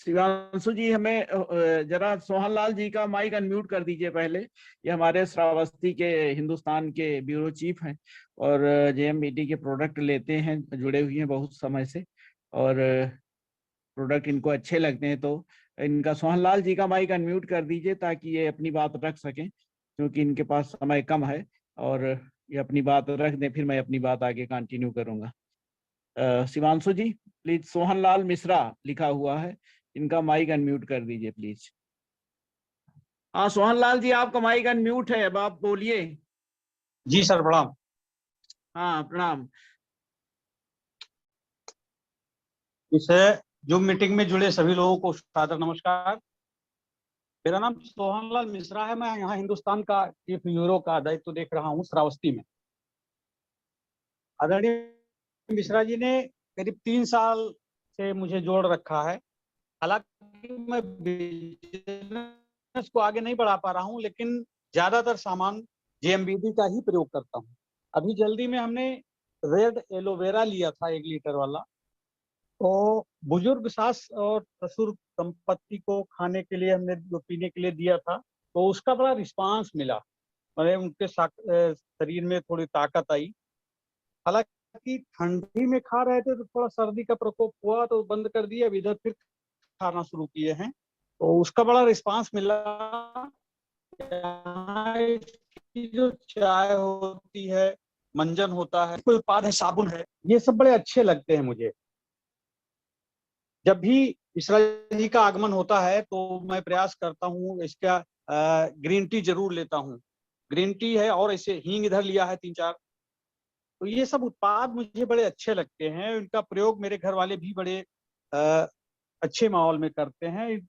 शिवांशु जी, हमें जरा सोहन लाल जी का माइक अनम्यूट कर दीजिए पहले। ये हमारे श्रावस्ती के हिंदुस्तान के ब्यूरो चीफ हैं और जेएमबीटी के प्रोडक्ट लेते हैं, जुड़े हुए हैं बहुत समय से, और प्रोडक्ट इनको अच्छे लगते हैं। तो इनका सोहन लाल जी का माइक अनम्यूट कर दीजिए ताकि ये अपनी बात रख सकें, क्योंकि इनके पास समय कम है। और ये अपनी बात रख दें, फिर मैं अपनी बात आगे कंटिन्यू करूंगा। शिवांशु जी प्लीज, सोहन लाल मिश्रा लिखा हुआ है, इनका माइक अनम्यूट कर दीजिए प्लीज। हाँ सोहन लाल जी, आपका माइक अनम्यूट है, अब आप बोलिए। जी सर, प्रणाम। हाँ प्रणाम। इस जूम मीटिंग में जुड़े सभी लोगों को सादर नमस्कार। मेरा नाम सोहन लाल मिश्रा है। मैं यहाँ हिंदुस्तान का चीफ ब्यूरो का दायित्व देख रहा हूँ श्रावस्ती में। आदरणीय मिश्रा जी ने करीब 3 साल से मुझे जोड़ रखा है। हालांकि मैं बिजनेस को आगे नहीं बढ़ा पा रहा हूँ, लेकिन ज्यादातर सामान जेएमबीडी का ही प्रयोग करता हूँ। अभी जल्दी में हमने रेड एलोवेरा लिया था 1 लीटर वाला। तो बुजुर्ग सास और ससुर दंपत्ति को खाने के लिए हमने जो पीने के लिए दिया था, तो उसका बड़ा रिस्पांस मिला। मतलब उनके शरीर में थोड़ी ताकत आई। हालांकि ठंडी में खा रहे थे तो थोड़ा सर्दी का प्रकोप हुआ तो बंद कर दिया, अब इधर फिर खाना शुरू किए हैं तो उसका बड़ा रिस्पांस मिला। यहाँ इसकी जो चाय होती है, मंजन होता है, कोई उत्पाद है, साबुन है, ये सब बड़े अच्छे लगते हैं मुझे। जब भी मिश्रा जी का आगमन होता है तो मैं प्रयास करता हूँ इसका ग्रीन टी जरूर लेता हूँ। ग्रीन टी है और ऐसे हींग इधर लिया है 3-4। तो ये सब उत्पाद मुझे बड़े अच्छे लगते हैं। इनका प्रयोग मेरे घर वाले भी बड़े अच्छे माहौल में करते हैं।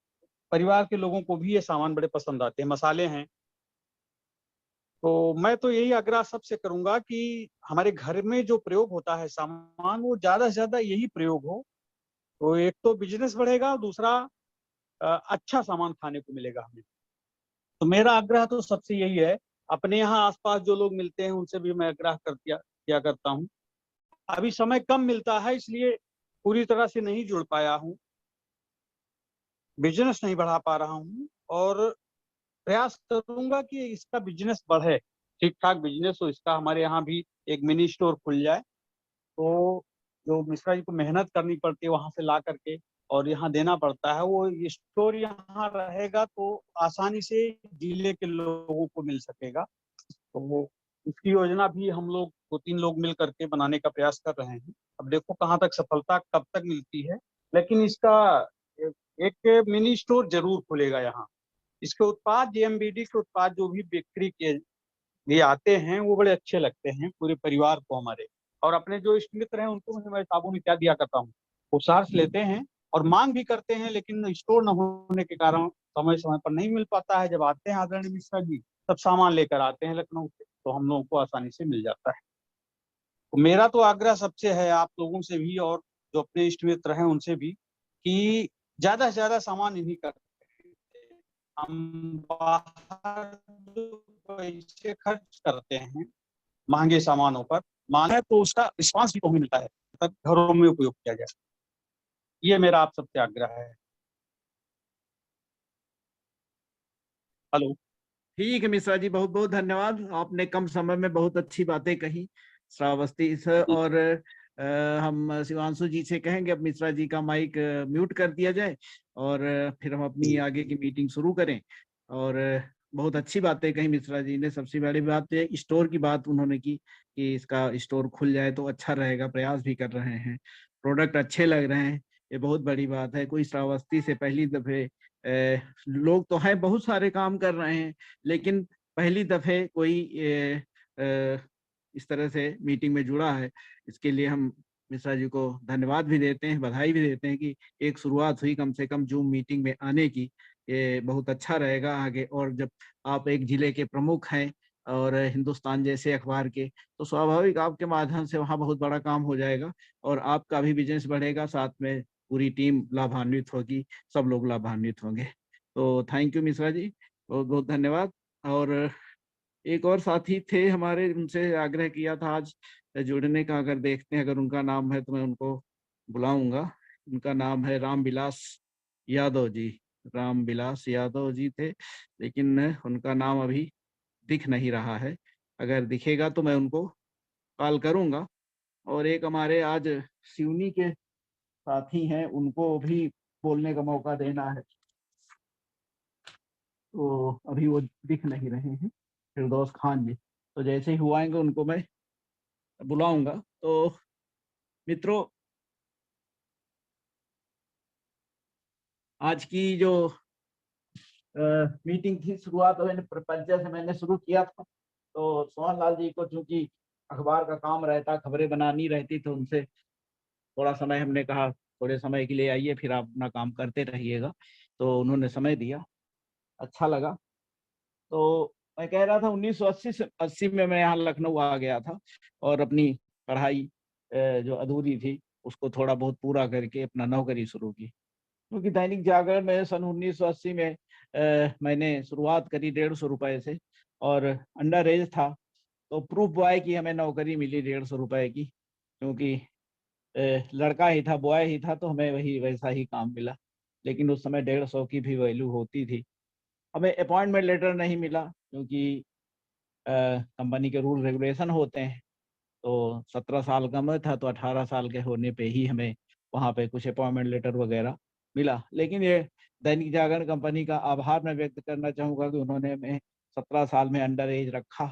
परिवार के लोगों को भी ये सामान बड़े पसंद आते हैं। मसाले हैं, तो मैं तो यही आग्रह सबसे करूंगा कि हमारे घर में जो प्रयोग होता है सामान, वो ज्यादा से ज्यादा यही प्रयोग हो। तो एक तो बिजनेस बढ़ेगा, दूसरा अच्छा सामान खाने को मिलेगा हमें। तो मेरा आग्रह तो सबसे यही है। अपने यहाँ आसपास जो लोग मिलते हैं उनसे भी मैं आग्रह किया करता हूँ। अभी समय कम मिलता है, इसलिए पूरी तरह से नहीं जुड़ पाया हूँ, बिजनेस नहीं बढ़ा पा रहा हूँ, और प्रयास करूंगा कि इसका बिजनेस बढ़े, ठीक ठाक बिजनेस हो इसका। हमारे यहाँ भी एक मिनी स्टोर खुल जाए, तो जो मिश्रा जी को मेहनत करनी पड़ती है वहां से ला करके और यहाँ देना पड़ता है, वो स्टोर यहाँ रहेगा तो आसानी से जिले के लोगों को मिल सकेगा। तो वो इसकी योजना भी हम लोग 2-3 लोग मिल करके बनाने का प्रयास कर रहे हैं। अब देखो कहाँ तक सफलता कब तक मिलती है, लेकिन इसका एक मिनी स्टोर जरूर खुलेगा यहाँ। इसके उत्पाद, जेएमबीडी के उत्पाद जो भी बिक्री के लिए आते हैं वो बड़े अच्छे लगते हैं पूरे परिवार को हमारे। और अपने जो इष्ट मित्र हैं उनको मैं साबुन इत्यादि दिया करता हूँ। वो सार्स लेते हैं और मांग भी करते हैं, लेकिन स्टोर न होने के कारण समय समय पर नहीं मिल पाता है। जब आते हैं आदरणीय मिश्रा जी, तब सामान लेकर आते हैं लखनऊ से, तो हम लोगों को आसानी से मिल जाता है। तो मेरा तो आग्रह सबसे है, आप लोगों से भी और जो अपने इष्ट मित्र हैं उनसे भी, कि ज्यादा से ज्यादा सामान इन्हीं का। हम बाहर जो पैसे खर्च करते हैं महंगे सामानों पर, माने तो उसका रिस्पांस भी तो हमें मिलता है, तब घरों में उपयोग किया जाए। ये मेरा आप सबसे आग्रह है। हेलो। ठीक है मिश्रा जी, बहुत बहुत धन्यवाद। आपने कम समय में बहुत अच्छी बातें कही श्रावस्ती से। और हम शिवांशु जी से कहेंगे अब मिश्रा जी का माइक म्यूट कर दिया जाए, और फिर हम अपनी आगे की मीटिंग शुरू करें। और बहुत अच्छी बातें कही मिश्रा जी ने। सबसे बड़ी बात है स्टोर की बात उन्होंने की कि इसका स्टोर खुल जाए तो अच्छा रहेगा, प्रयास भी कर रहे हैं, प्रोडक्ट अच्छे लग रहे हैं, ये बहुत बड़ी बात है। कोई श्रावस्ती से पहली दफे लोग तो हैं, बहुत सारे काम कर रहे हैं, लेकिन पहली दफे कोई इस तरह से मीटिंग में जुड़ा है। इसके लिए हम मिश्रा जी को धन्यवाद भी देते हैं, बधाई भी देते हैं कि एक शुरुआत हुई कम से कम जूम मीटिंग में आने की। ये बहुत अच्छा रहेगा आगे। और जब आप एक जिले के प्रमुख हैं और हिंदुस्तान जैसे अखबार के, तो स्वाभाविक आपके माध्यम से वहाँ बहुत बड़ा काम हो जाएगा और आपका भी बिजनेस बढ़ेगा, साथ में पूरी टीम लाभान्वित होगी, सब लोग लाभान्वित होंगे। तो थैंक यू मिश्रा जी, बहुत बहुत धन्यवाद। और एक और साथी थे हमारे, उनसे आग्रह किया था आज जुड़ने का, अगर देखते हैं अगर उनका नाम है तो मैं उनको बुलाऊंगा। उनका नाम है राम विलास यादव जी, राम विलास यादव जी थे, लेकिन उनका नाम अभी दिख नहीं रहा है। अगर दिखेगा तो मैं उनको कॉल करूंगा। और एक हमारे आज सिवनी के साथी हैं, उनको भी बोलने का मौका देना है, तो अभी वो दिख नहीं रहे हैं, फिरदौस खान जी। तो जैसे ही हुआ आएंगे उनको मैं बुलाऊंगा। तो मित्रों, आज की जो मीटिंग की शुरुआत मैंने परिचय से मैंने शुरू किया था। तो सोहन लाल जी को चूंकि अखबार का काम रहता, खबरें बनानी रहती, तो उनसे थोड़ा समय हमने कहा थोड़े समय के लिए आइए, फिर आप अपना काम करते रहिएगा। तो उन्होंने समय दिया, अच्छा लगा। तो मैं कह रहा था 1980 से 80 में मैं यहाँ लखनऊ आ गया था और अपनी पढ़ाई जो अधूरी थी उसको थोड़ा बहुत पूरा करके अपना नौकरी शुरू की। क्योंकि दैनिक जागरण में सन 1980 में मैंने शुरुआत करी 150 रुपए से, और अंडर एज था, तो प्रूफ बॉय की हमें नौकरी मिली 150 रुपए की। क्योंकि लड़का ही था, बॉय ही था, तो हमें वही वैसा ही काम मिला। लेकिन उस समय 150 की भी वैल्यू होती थी। हमें अपॉइंटमेंट लेटर नहीं मिला, क्योंकि कंपनी के रूल रेगुलेशन होते हैं। तो 17 साल का मैं था, तो 18 साल के होने पे ही हमें वहाँ पे कुछ अपॉइंटमेंट लेटर वगैरह मिला। लेकिन ये दैनिक जागरण कंपनी का आभार मैं व्यक्त करना चाहूँगा कि उन्होंने हमें 17 साल में अंडर एज रखा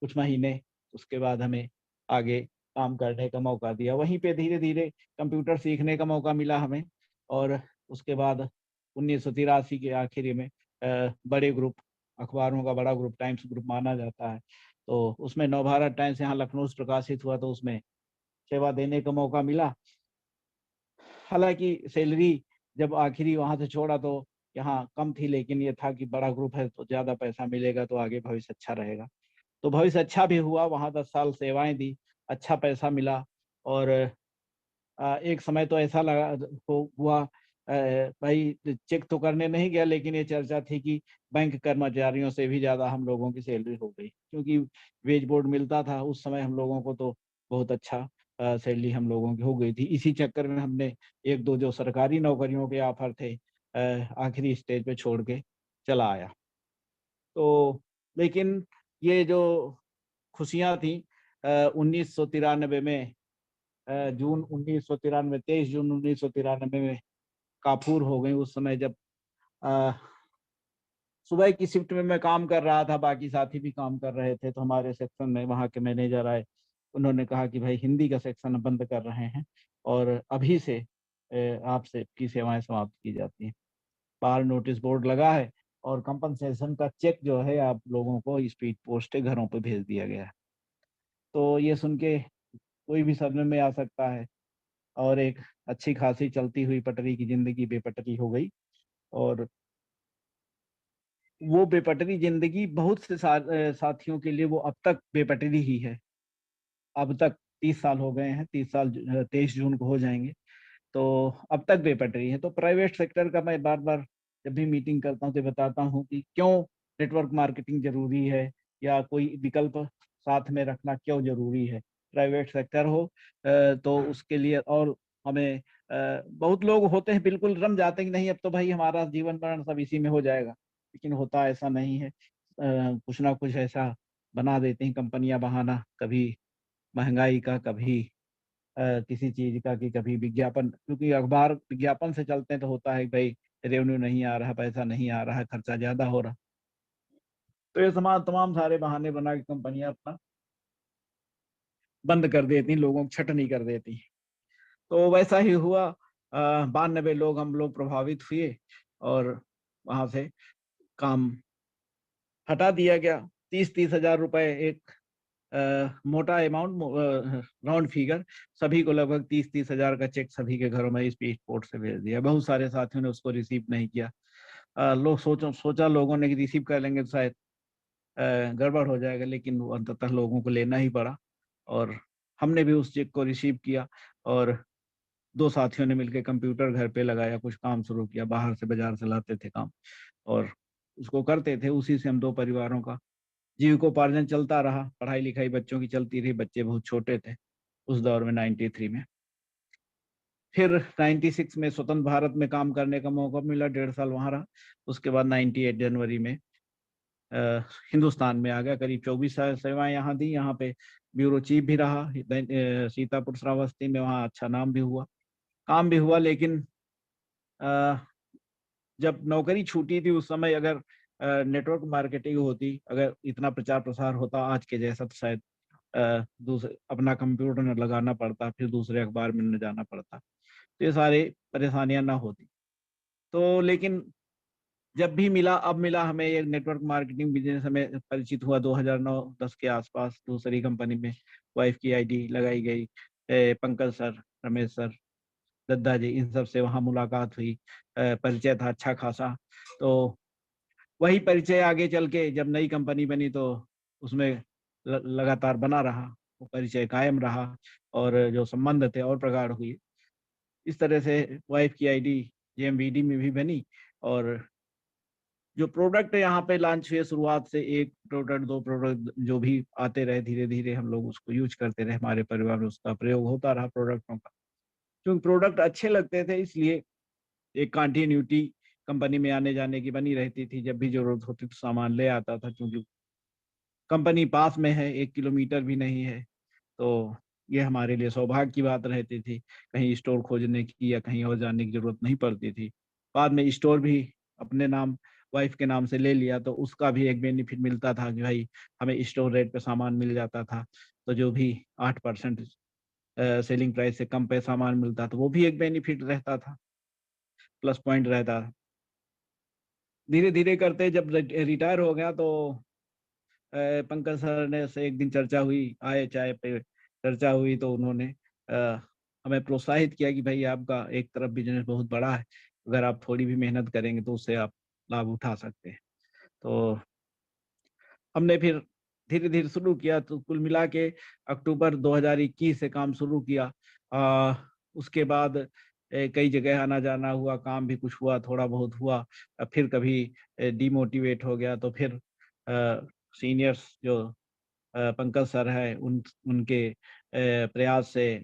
कुछ महीने, उसके बाद हमें आगे काम करने का मौका दिया। वहीं पे धीरे धीरे कंप्यूटर सीखने का मौका मिला हमें। और उसके बाद 1983 के आखिरी में बड़े ग्रुप, अखबारों का बड़ा ग्रुप, टाइम्स ग्रुप माना जाता है, तो उसमें नवभारत टाइम्स यहाँ लखनऊ से प्रकाशित हुआ, तो उसमें सेवा देने का मौका मिला। हालांकि सैलरी जब आखिरी वहां से छोड़ा तो यहाँ कम थी, लेकिन ये था कि बड़ा ग्रुप है तो ज्यादा पैसा मिलेगा, तो आगे भविष्य अच्छा रहेगा। तो भविष्य अच्छा भी हुआ, वहाँ 10 साल सेवाएं दी, अच्छा पैसा मिला। और एक समय तो ऐसा लगा हुआ, भाई चेक तो करने नहीं गया, लेकिन ये चर्चा थी कि बैंक कर्मचारियों से भी ज्यादा हम लोगों की सैलरी हो गई, क्योंकि वेज बोर्ड मिलता था उस समय हम लोगों को, तो बहुत अच्छा सैलरी हम लोगों की हो गई थी। इसी चक्कर में हमने एक दो जो सरकारी नौकरियों के ऑफर थे आखिरी स्टेज पे छोड़ के चला आया। तो लेकिन ये जो खुशियां थी 1993 में, जून 1993, 23 जून 1993 में काफूर हो गई। उस समय जब अ, सुबह की शिफ्ट में मैं काम कर रहा था, बाकी साथी भी काम कर रहे थे, तो हमारे सेक्शन में वहाँ के मैनेजर आए। उन्होंने कहा कि भाई हिंदी का सेक्शन बंद कर रहे हैं और अभी से आपसे की सेवाएं समाप्त की जाती हैं। बाहर नोटिस बोर्ड लगा है और कंपनसेशन का चेक जो है आप लोगों को स्पीड पोस्ट घरों पे भेज दिया गया है। तो ये सुन के कोई भी सदमे में आ सकता है, और एक अच्छी खासी चलती हुई पटरी की जिंदगी बेपटरी हो गई। और वो बेपटरी जिंदगी बहुत से साथियों के लिए वो अब तक बेपटरी ही है। अब तक 30 साल हो गए हैं, 30 साल 23 जून को हो जाएंगे, तो अब तक बेपटरी है। तो प्राइवेट सेक्टर का मैं बार बार जब भी मीटिंग करता हूँ तो बताता हूँ कि क्यों नेटवर्क मार्केटिंग जरूरी है, या कोई विकल्प साथ में रखना क्यों जरूरी है। प्राइवेट सेक्टर हो तो उसके लिए, और हमें बहुत लोग होते हैं बिल्कुल रम जाते हैं कि नहीं अब तो भाई हमारा जीवन मरण सब इसी में हो जाएगा, लेकिन होता ऐसा नहीं है। कुछ ना कुछ ऐसा बना देती हैं कंपनियां बहाना, कभी महंगाई का, कभी किसी चीज का, कि कभी विज्ञापन, क्योंकि अखबार विज्ञापन से चलते हैं, तो होता है कि भाई रेवेन्यू नहीं आ रहा, पैसा नहीं आ रहा, खर्चा ज्यादा हो रहा। तो ये तमाम तमाम सारे बहाने बना के कंपनियां अपना बंद कर देती, लोगों को छटनी कर देती। तो वैसा ही हुआ। 92 लोग हम लोग प्रभावित हुए और वहां से काम हटा दिया गया। 30-30 हजार रुपए एक मोटा अमाउंट, राउंड फिगर, सभी को लगभग 30-30 हजार का चेक सभी के घरों में स्पीड पोस्ट से भेज दिया। बहुत सारे साथियों ने उसको रिसीव नहीं किया। लोग सोचा लोगों ने कि रिसीव कर लेंगे तो शायद गड़बड़ हो जाएगा, लेकिन वो अंततः लोगों को लेना ही पड़ा। और हमने भी उस चेक को रिसीव किया, और दो साथियों ने मिलकर कंप्यूटर घर पे लगाया, कुछ काम शुरू किया, बाहर से बाजार से लाते थे काम, और उसको करते थे। उसी से हम दो परिवारों का जीविकोपार्जन चलता रहा। पढ़ाई लिखाई बच्चों की चलती रही, बच्चे बहुत छोटे थे उस दौर में, 93 में। फिर 96 में स्वतंत्र भारत में काम करने का मौका मिला, 1.5 साल वहाँ रहा। उसके बाद 98 जनवरी में हिंदुस्तान में आ गया। करीब 24 साल सेवाएं यहाँ दी। यहाँ पे ब्यूरो चीफ भी रहा सीतापुर श्रावस्ती में। वहाँ अच्छा नाम भी हुआ, काम भी हुआ। लेकिन जब नौकरी छूटी थी उस समय अगर नेटवर्क मार्केटिंग होती, अगर इतना प्रचार प्रसार होता आज के जैसा, तो शायद दूसरे अपना कंप्यूटर न लगाना पड़ता, फिर दूसरे अखबार में न जाना पड़ता, तो ये सारी परेशानियां ना होती। तो लेकिन जब भी मिला, अब मिला हमें ये नेटवर्क मार्केटिंग बिजनेस, हमें परिचित हुआ 2009-10 के आसपास दूसरी कंपनी में वाइफ की आईडी लगाई गई। पंकज सर, रमेश सर, दद्दा जी, इन सब से वहाँ मुलाकात हुई, परिचय था अच्छा खासा। तो वही परिचय आगे चल के जब नई कंपनी बनी तो उसमें लगातार बना रहा, वो परिचय कायम रहा और जो संबंध थे और प्रगाढ़ हुए। इस तरह से वाइफ की आईडी जेएमवीडी में भी बनी। और जो प्रोडक्ट यहाँ पे लॉन्च हुए, शुरुआत से 1 प्रोडक्ट 2 प्रोडक्ट जो भी आते रहे, धीरे धीरे हम लोग उसको यूज करते रहे, हमारे परिवार में उसका प्रयोग होता रहा प्रोडक्टों का। क्योंकि प्रोडक्ट अच्छे लगते थे, इसलिए एक कंटिन्यूटी कंपनी में आने जाने की बनी रहती थी। जब भी जरूरत होती तो सामान ले आता था, क्योंकि कंपनी पास में है, 1 किलोमीटर भी नहीं है। तो ये हमारे लिए सौभाग्य की बात रहती थी। कहीं स्टोर खोजने की या कहीं और जाने की जरूरत नहीं पड़ती थी। बाद में स्टोर भी अपने नाम, वाइफ के नाम से ले लिया, तो उसका भी एक बेनिफिट मिलता था कि भाई हमें स्टोर रेट पे सामान मिल जाता था। तो जो भी 8% सेलिंग प्राइस से कम पे सामान मिलता था, वो भी एक बेनिफिट रहता था, प्लस पॉइंट रहता था। धीरे धीरे करते जब रिटायर हो गया तो पंकज सर ने से एक दिन चर्चा हुई, आए चाय पे चर्चा हुई, तो उन्होंने हमें प्रोत्साहित किया कि भाई आपका एक तरफ बिजनेस बहुत बड़ा है, अगर आप थोड़ी भी मेहनत करेंगे तो उससे आप लाभ उठा सकते हैं। तो हमने फिर धीरे धीरे शुरू किया। तो कुल मिला के अक्टूबर 2021 से काम शुरू किया। उसके बाद कई जगह आना जाना हुआ, काम भी कुछ हुआ, थोड़ा बहुत हुआ। फिर कभी डिमोटिवेट हो गया, तो फिर सीनियर्स जो पंकज सर है, उनके प्रयास से,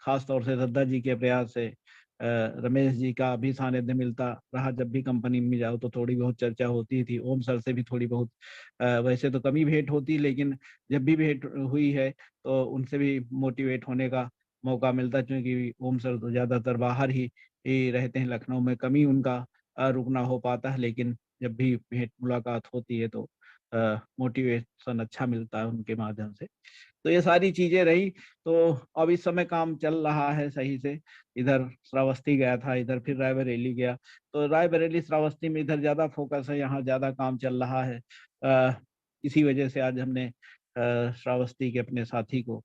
खास तौर से दद्दा जी के प्रयास से, रमेश जी का भी सानिध्य मिलता रहा। जब भी कंपनी में जाओ तो थोड़ी बहुत चर्चा होती थी। ओम सर से भी थोड़ी बहुत, वैसे तो कम ही भेंट होती, लेकिन जब भी भेंट हुई है तो उनसे भी मोटिवेट होने का मौका मिलता, क्योंकि ओम सर तो ज़्यादातर बाहर ही रहते हैं, लखनऊ में कम ही उनका रुकना हो पाता है। लेकिन जब भी भेंट मुलाकात होती है तो मोटिवेशन अच्छा मिलता है उनके माध्यम से। तो ये सारी चीजें रही। तो अब इस समय काम चल रहा है सही से। इधर श्रावस्ती गया था, इधर फिर रायबरेली गया। तो रायबरेली श्रावस्ती में इधर ज्यादा फोकस है, यहाँ ज्यादा काम चल रहा है। इसी वजह से आज हमने श्रावस्ती के अपने साथी को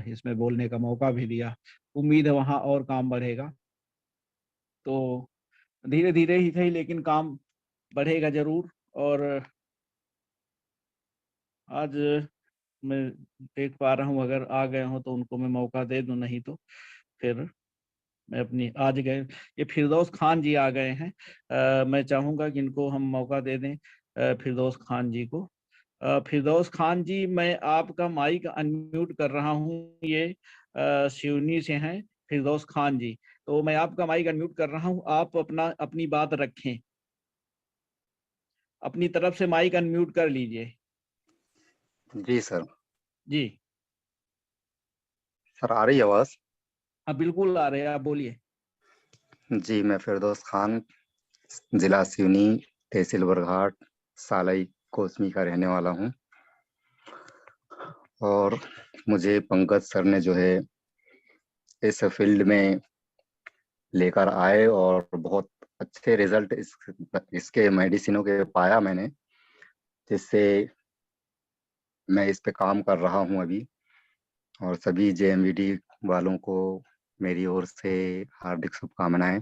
इसमें बोलने का मौका भी दिया। उम्मीद है वहाँ और काम बढ़ेगा। तो धीरे धीरे ही सही, लेकिन काम बढ़ेगा जरूर। और आज मैं देख पा रहा हूँ, अगर आ गए हो तो उनको मैं मौका दे दूं, नहीं तो फिर मैं अपनी, आज गए ये फिरदौस खान जी आ गए हैं। मैं चाहूंगा कि इनको हम मौका दे दें, फिरदौस खान जी को। फिरदौस खान जी, मैं आपका माइक अनम्यूट कर रहा हूँ। ये सिवनी से हैं फिरदौस खान जी। तो मैं आपका माइक अनम्यूट कर रहा हूँ, आप अपनी बात रखें, अपनी तरफ से माइक अनम्यूट कर लीजिए। जी सर। जी सर आ रही है आवाज? हाँ बिल्कुल आ रहे हैं, आप बोलिए। जी, मैं फिरदौस खान, जिला सिवनी, तहसील बरघाट, सालई कोसमी का रहने वाला हूँ। और मुझे पंकज सर ने जो है इस फील्ड में लेकर आए और बहुत अच्छे रिजल्ट इसके मेडिसिनों के पाया मैंने, जिससे मैं इस पे काम कर रहा हूँ अभी। और सभी जेएमवीडी वालों को मेरी ओर से हार्दिक शुभकामनाएं।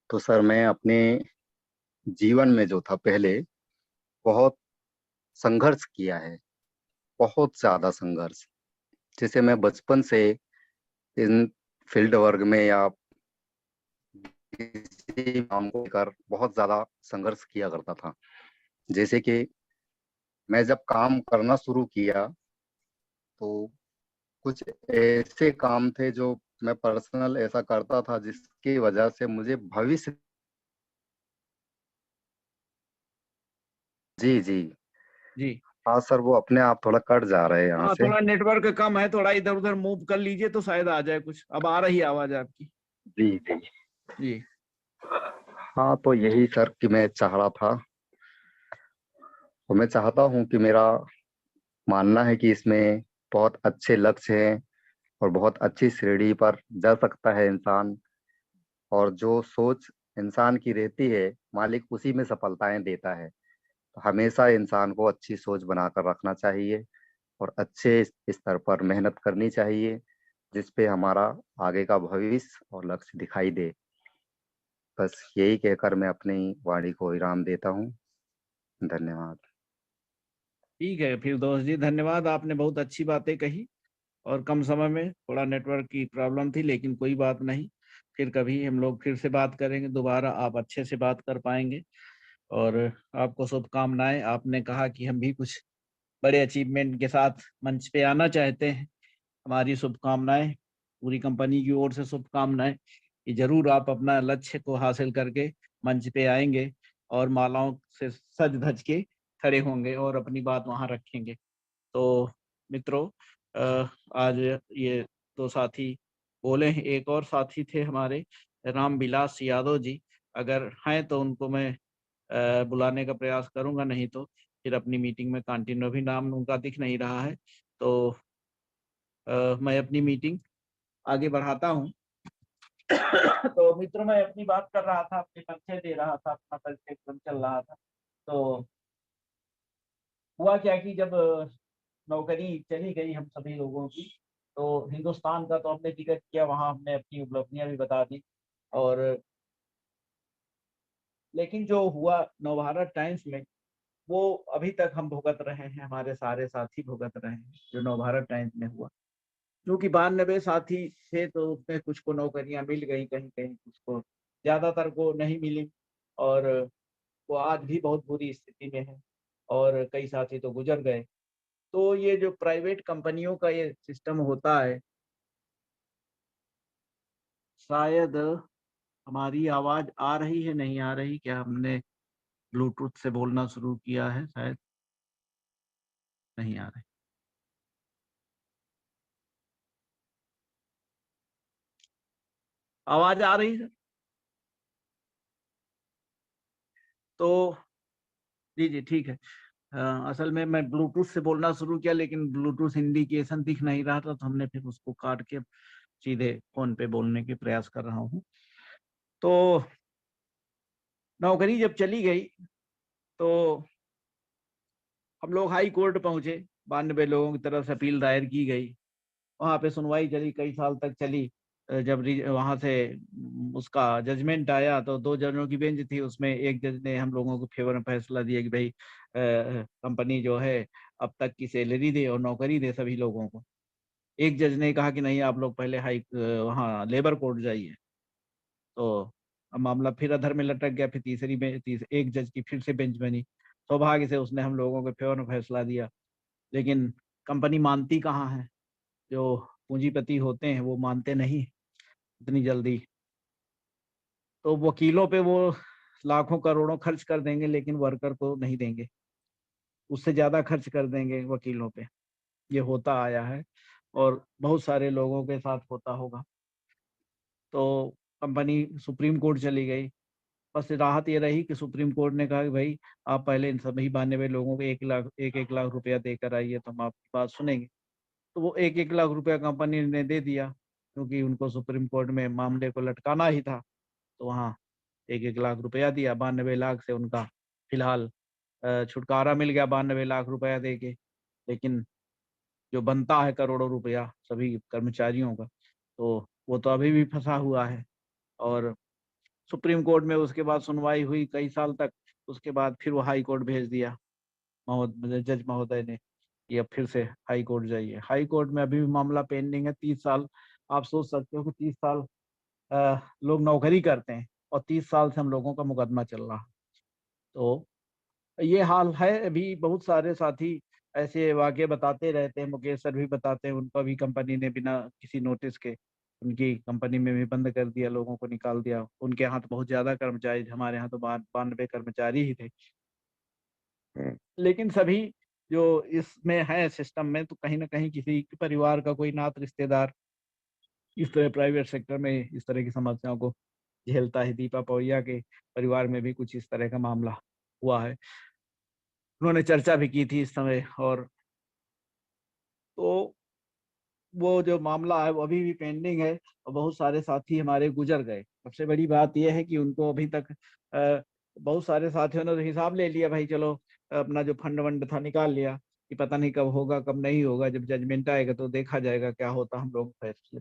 तो सर, मैं अपने जीवन में जो था पहले बहुत संघर्ष किया है, बहुत ज्यादा संघर्ष। जैसे मैं बचपन से इन फील्ड वर्क में या किसी काम को लेकर बहुत ज्यादा संघर्ष किया करता था। जैसे कि मैं जब काम करना शुरू किया तो कुछ ऐसे काम थे जो मैं पर्सनल ऐसा करता था जिसकी वजह से मुझे भविष्य। जी जी। जी हाँ सर, वो अपने आप थोड़ा कट जा रहे हैं यहाँ हाँ, से। थोड़ा नेटवर्क कम है, थोड़ा इधर उधर मूव कर लीजिए तो शायद आ जाए कुछ। अब आ रही है आवाज आपकी। जी जी। जी हाँ, तो यही सर कि मैं चाह रहा था, और मैं चाहता हूँ कि मेरा मानना है कि इसमें बहुत अच्छे लक्ष्य हैं और बहुत अच्छी श्रेणी पर जा सकता है इंसान। और जो सोच इंसान की रहती है, मालिक उसी में सफलताएं देता है। तो हमेशा इंसान को अच्छी सोच बनाकर रखना चाहिए और अच्छे स्तर पर मेहनत करनी चाहिए, जिस पे हमारा आगे का भविष्य और लक्ष्य दिखाई दे। बस यही कहकर मैं अपनी वाणी को विराम देता हूँ। धन्यवाद। ठीक है फिर दोस्त जी, धन्यवाद, आपने बहुत अच्छी बातें कही। और कम समय में थोड़ा नेटवर्क की प्रॉब्लम थी, लेकिन कोई बात नहीं, फिर कभी हम लोग फिर से बात करेंगे दोबारा, आप अच्छे से बात कर पाएंगे। और आपको शुभकामनाएं। आपने कहा कि हम भी कुछ बड़े अचीवमेंट के साथ मंच पे आना चाहते हैं। हमारी शुभकामनाएं, पूरी कंपनी की ओर से शुभकामनाएं कि जरूर आप अपना लक्ष्य को हासिल करके मंच पे आएंगे और मालाओं से सज धज के खड़े होंगे और अपनी बात वहां रखेंगे। तो मित्रों, आज ये दो साथी बोले हैं, एक और साथी थे हमारे रामविलास यादव जी। अगर हैं तो उनको मैं बुलाने का प्रयास करूंगा, नहीं तो फिर अपनी मीटिंग में कंटिन्यू, भी नाम उनका दिख नहीं रहा है। तो मैं अपनी मीटिंग आगे बढ़ाता हूँ। तो मित्रों, मैं अपनी बात कर रहा था, अपने परिचय दे रहा था, अपना परिचय एकदम चल रहा था। तो हुआ क्या कि जब नौकरी चली गई हम सभी लोगों की, तो हिंदुस्तान का तो हमने जिक्र किया, वहां हमने अपनी उपलब्धियां भी बता दी। और लेकिन जो हुआ नवभारत टाइम्स में, वो अभी तक हम भुगत रहे हैं, हमारे सारे साथी भुगत रहे हैं जो नवभारत टाइम्स में हुआ। क्योंकि 92 साथी थे तो उसमें कुछ को नौकरियां मिल गई, कहीं कहीं कुछ को, ज्यादातर को नहीं मिली। और वो आज भी बहुत बुरी स्थिति में है, और कई साथी तो गुजर गए। तो ये जो प्राइवेट कंपनियों का ये सिस्टम होता है, शायद हमारी आवाज आ रही है, नहीं आ रही क्या? हमने ब्लूटूथ से बोलना शुरू किया है, शायद नहीं आ रही। आवाज आ रही है? तो जी जी ठीक है। असल में मैं ब्लूटूथ से बोलना शुरू किया, लेकिन ब्लूटूथ इंडिकेशन दिख नहीं रहा था, तो हमने फिर उसको काट के सीधे फोन पे बोलने के प्रयास कर रहा हूँ। तो नौकरी जब चली गई तो हम लोग हाई कोर्ट पहुंचे, 92 लोगों की तरफ से अपील दायर की गई। वहां पे सुनवाई चली, कई साल तक चली। जब वहां से उसका जजमेंट आया तो 2 जजों की बेंच थी, उसमें एक जज ने हम लोगों को फेवर में फैसला दिया कि भाई कंपनी जो है अब तक की सैलरी दे और नौकरी दे सभी लोगों को। एक जज ने कहा कि नहीं, आप लोग पहले वहाँ लेबर कोर्ट जाइए। तो अब मामला फिर अधर में लटक गया, फिर एक जज की फिर से बेंच बनी। सौभाग्य से उसने हम लोगों के फेवर में फैसला दिया, लेकिन कंपनी मानती कहाँ है। जो पूंजीपति होते हैं वो मानते नहीं इतनी जल्दी। तो वकीलों पे वो लाखों करोड़ों खर्च कर देंगे, लेकिन वर्कर को नहीं देंगे, उससे ज्यादा खर्च कर देंगे वकीलों पे। ये होता आया है और बहुत सारे लोगों के साथ होता होगा। तो कंपनी सुप्रीम कोर्ट चली गई। बस राहत ये रही कि सुप्रीम कोर्ट ने कहा कि भाई आप पहले इन सभी 92 लोगों को 1 लाख रुपया देकर आइए, तो हम आपकी बात सुनेंगे। तो वो 1 लाख रुपया कंपनी ने दे दिया, क्योंकि उनको सुप्रीम कोर्ट में मामले को लटकाना ही था। तो वहाँ 1 लाख रुपया दिया, 92 लाख से उनका फिलहाल छुटकारा मिल गया, 92 लाख रुपया दे के। लेकिन जो बनता है करोड़ों रुपया सभी कर्मचारियों का, तो वो तो अभी भी फंसा हुआ है। और सुप्रीम कोर्ट में उसके बाद सुनवाई हुई कई साल तक। उसके बाद फिर वो हाई कोर्ट भेज दिया जज महोदय ने कि अब फिर से हाई कोर्ट जाइए। हाई कोर्ट में अभी भी मामला पेंडिंग है, 30 साल। आप सोच सकते हो कि 30 साल लोग नौकरी करते हैं और 30 साल से हम लोगों का मुकदमा चल रहा है। तो ये हाल है। अभी बहुत सारे साथी ऐसे वाक़ये बताते रहते हैं, मुकेश सर भी बताते हैं, उनको भी कंपनी ने बिना किसी नोटिस के उनकी कंपनी में भी बंद कर दिया, लोगों को निकाल दिया। उनके यहाँ तो बहुत ज़्यादा कर्मचारी थे, हमारे यहाँ तो 92 कर्मचारी ही थे। लेकिन सभी जो इसमें है सिस्टम में, तो कहीं न कहीं किसी के परिवार का कोई नात रिश्तेदार इस तरह प्राइवेट सेक्टर में इस तरह की समस्याओं को झेलता है। दीपा पौड़िया के परिवार में भी कुछ इस तरह का मामला हुआ है। उन्होंने चर्चा भी की थी इस समय, और तो वो जो मामला है वो अभी भी पेंडिंग है और बहुत सारे साथी हमारे गुजर गए। सबसे बड़ी बात ये है कि उनको अभी तक बहुत सारे साथियों ने तो हिसाब ले लिया, भाई चलो अपना जो फंड वंड था निकाल लिया, कि पता नहीं कब होगा कब नहीं होगा, जब जजमेंट आएगा तो देखा जाएगा क्या होता, हम लोग फैसले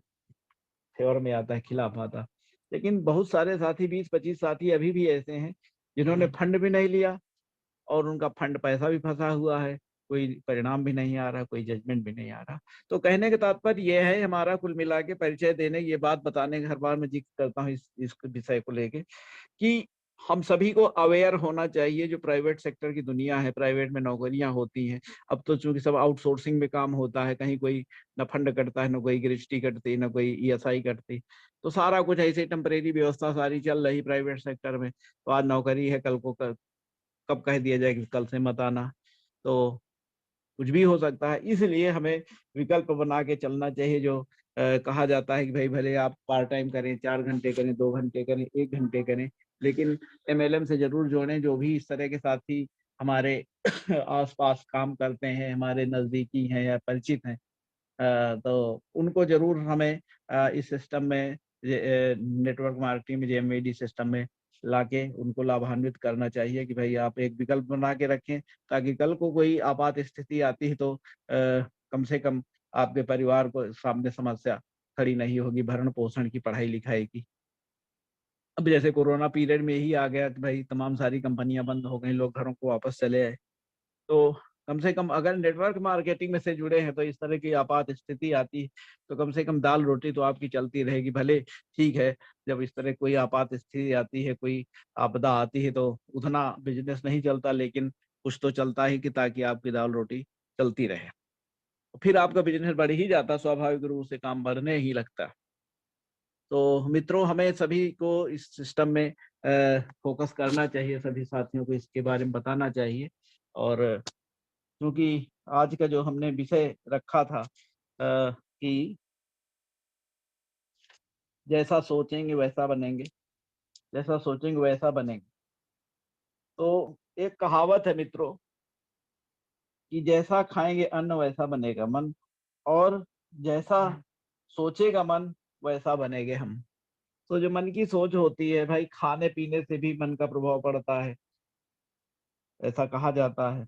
फेवर में आता है खिलाफ आता। लेकिन बहुत सारे साथी 20-25 साथी अभी भी ऐसे हैं जिन्होंने फंड भी नहीं लिया और उनका फंड पैसा भी फंसा हुआ है, कोई परिणाम भी नहीं आ रहा, कोई जजमेंट भी नहीं आ रहा। तो कहने का तात्पर्य ये है, हमारा कुल मिला के परिचय देने, ये बात बताने का हर बार मैं जिक्र करता हूँ इस विषय को लेके, कि हम सभी को अवेयर होना चाहिए। जो प्राइवेट सेक्टर की दुनिया है, प्राइवेट में नौकरियां होती हैं, अब तो चूंकि सब आउटसोर्सिंग में काम होता है, कहीं कोई न फंड कटता है, न कोई ग्रेच्युटी कटती, न कोई ईएसआई कटती, तो सारा कुछ ऐसे टेम्परेरी व्यवस्था सारी चल रही प्राइवेट सेक्टर में। तो आज नौकरी है, कल को कब कह दिया जाए कि कल से मत आना, तो कुछ भी हो सकता है। इसलिए हमें विकल्प बना के चलना चाहिए। जो कहा जाता है कि भाई भले आप पार्ट टाइम करें, 4 घंटे करें, 2 घंटे करें, 1 घंटे करें, लेकिन एमएलएम से जरूर जोड़ें। जो भी इस तरह के साथी हमारे आसपास काम करते हैं, हमारे नजदीकी हैं या परिचित हैं, तो उनको जरूर हमें इस सिस्टम में, नेटवर्क मार्केटिंग में, जेएमएडी सिस्टम में लाके उनको लाभान्वित करना चाहिए कि भाई आप एक विकल्प बना के रखें, ताकि कल को कोई आपात स्थिति आती है तो कम से कम आपके परिवार को सामने समस्या खड़ी नहीं होगी, भरण पोषण की, पढ़ाई लिखाई की। अब जैसे कोरोना पीरियड में ही आ गया कि भाई तमाम सारी कंपनियां बंद हो गई, लोग घरों को वापस चले आए, तो कम से कम अगर नेटवर्क मार्केटिंग में से जुड़े हैं तो इस तरह की आपात स्थिति आती है तो कम से कम दाल रोटी तो आपकी चलती रहेगी। भले ठीक है, जब इस तरह कोई आपात स्थिति आती है, कोई आपदा आती है, तो उतना बिजनेस नहीं चलता, लेकिन कुछ तो चलता ही, कि ताकि आपकी दाल रोटी चलती रहे। फिर आपका बिजनेस बढ़ ही जाता, स्वाभाविक रूप से काम बढ़ने ही लगता। तो मित्रों, हमें सभी को इस सिस्टम में फोकस करना चाहिए, सभी साथियों को इसके बारे में बताना चाहिए। और क्योंकि आज का जो हमने विषय रखा था कि जैसा सोचेंगे वैसा बनेंगे, जैसा सोचेंगे वैसा बनेंगे, तो एक कहावत है मित्रों कि जैसा खाएंगे अन्न वैसा बनेगा मन, और जैसा सोचेगा मन वैसा बनेंगे हम। तो जो मन की सोच होती है भाई, खाने पीने से भी मन का प्रभाव पड़ता है, ऐसा कहा जाता है।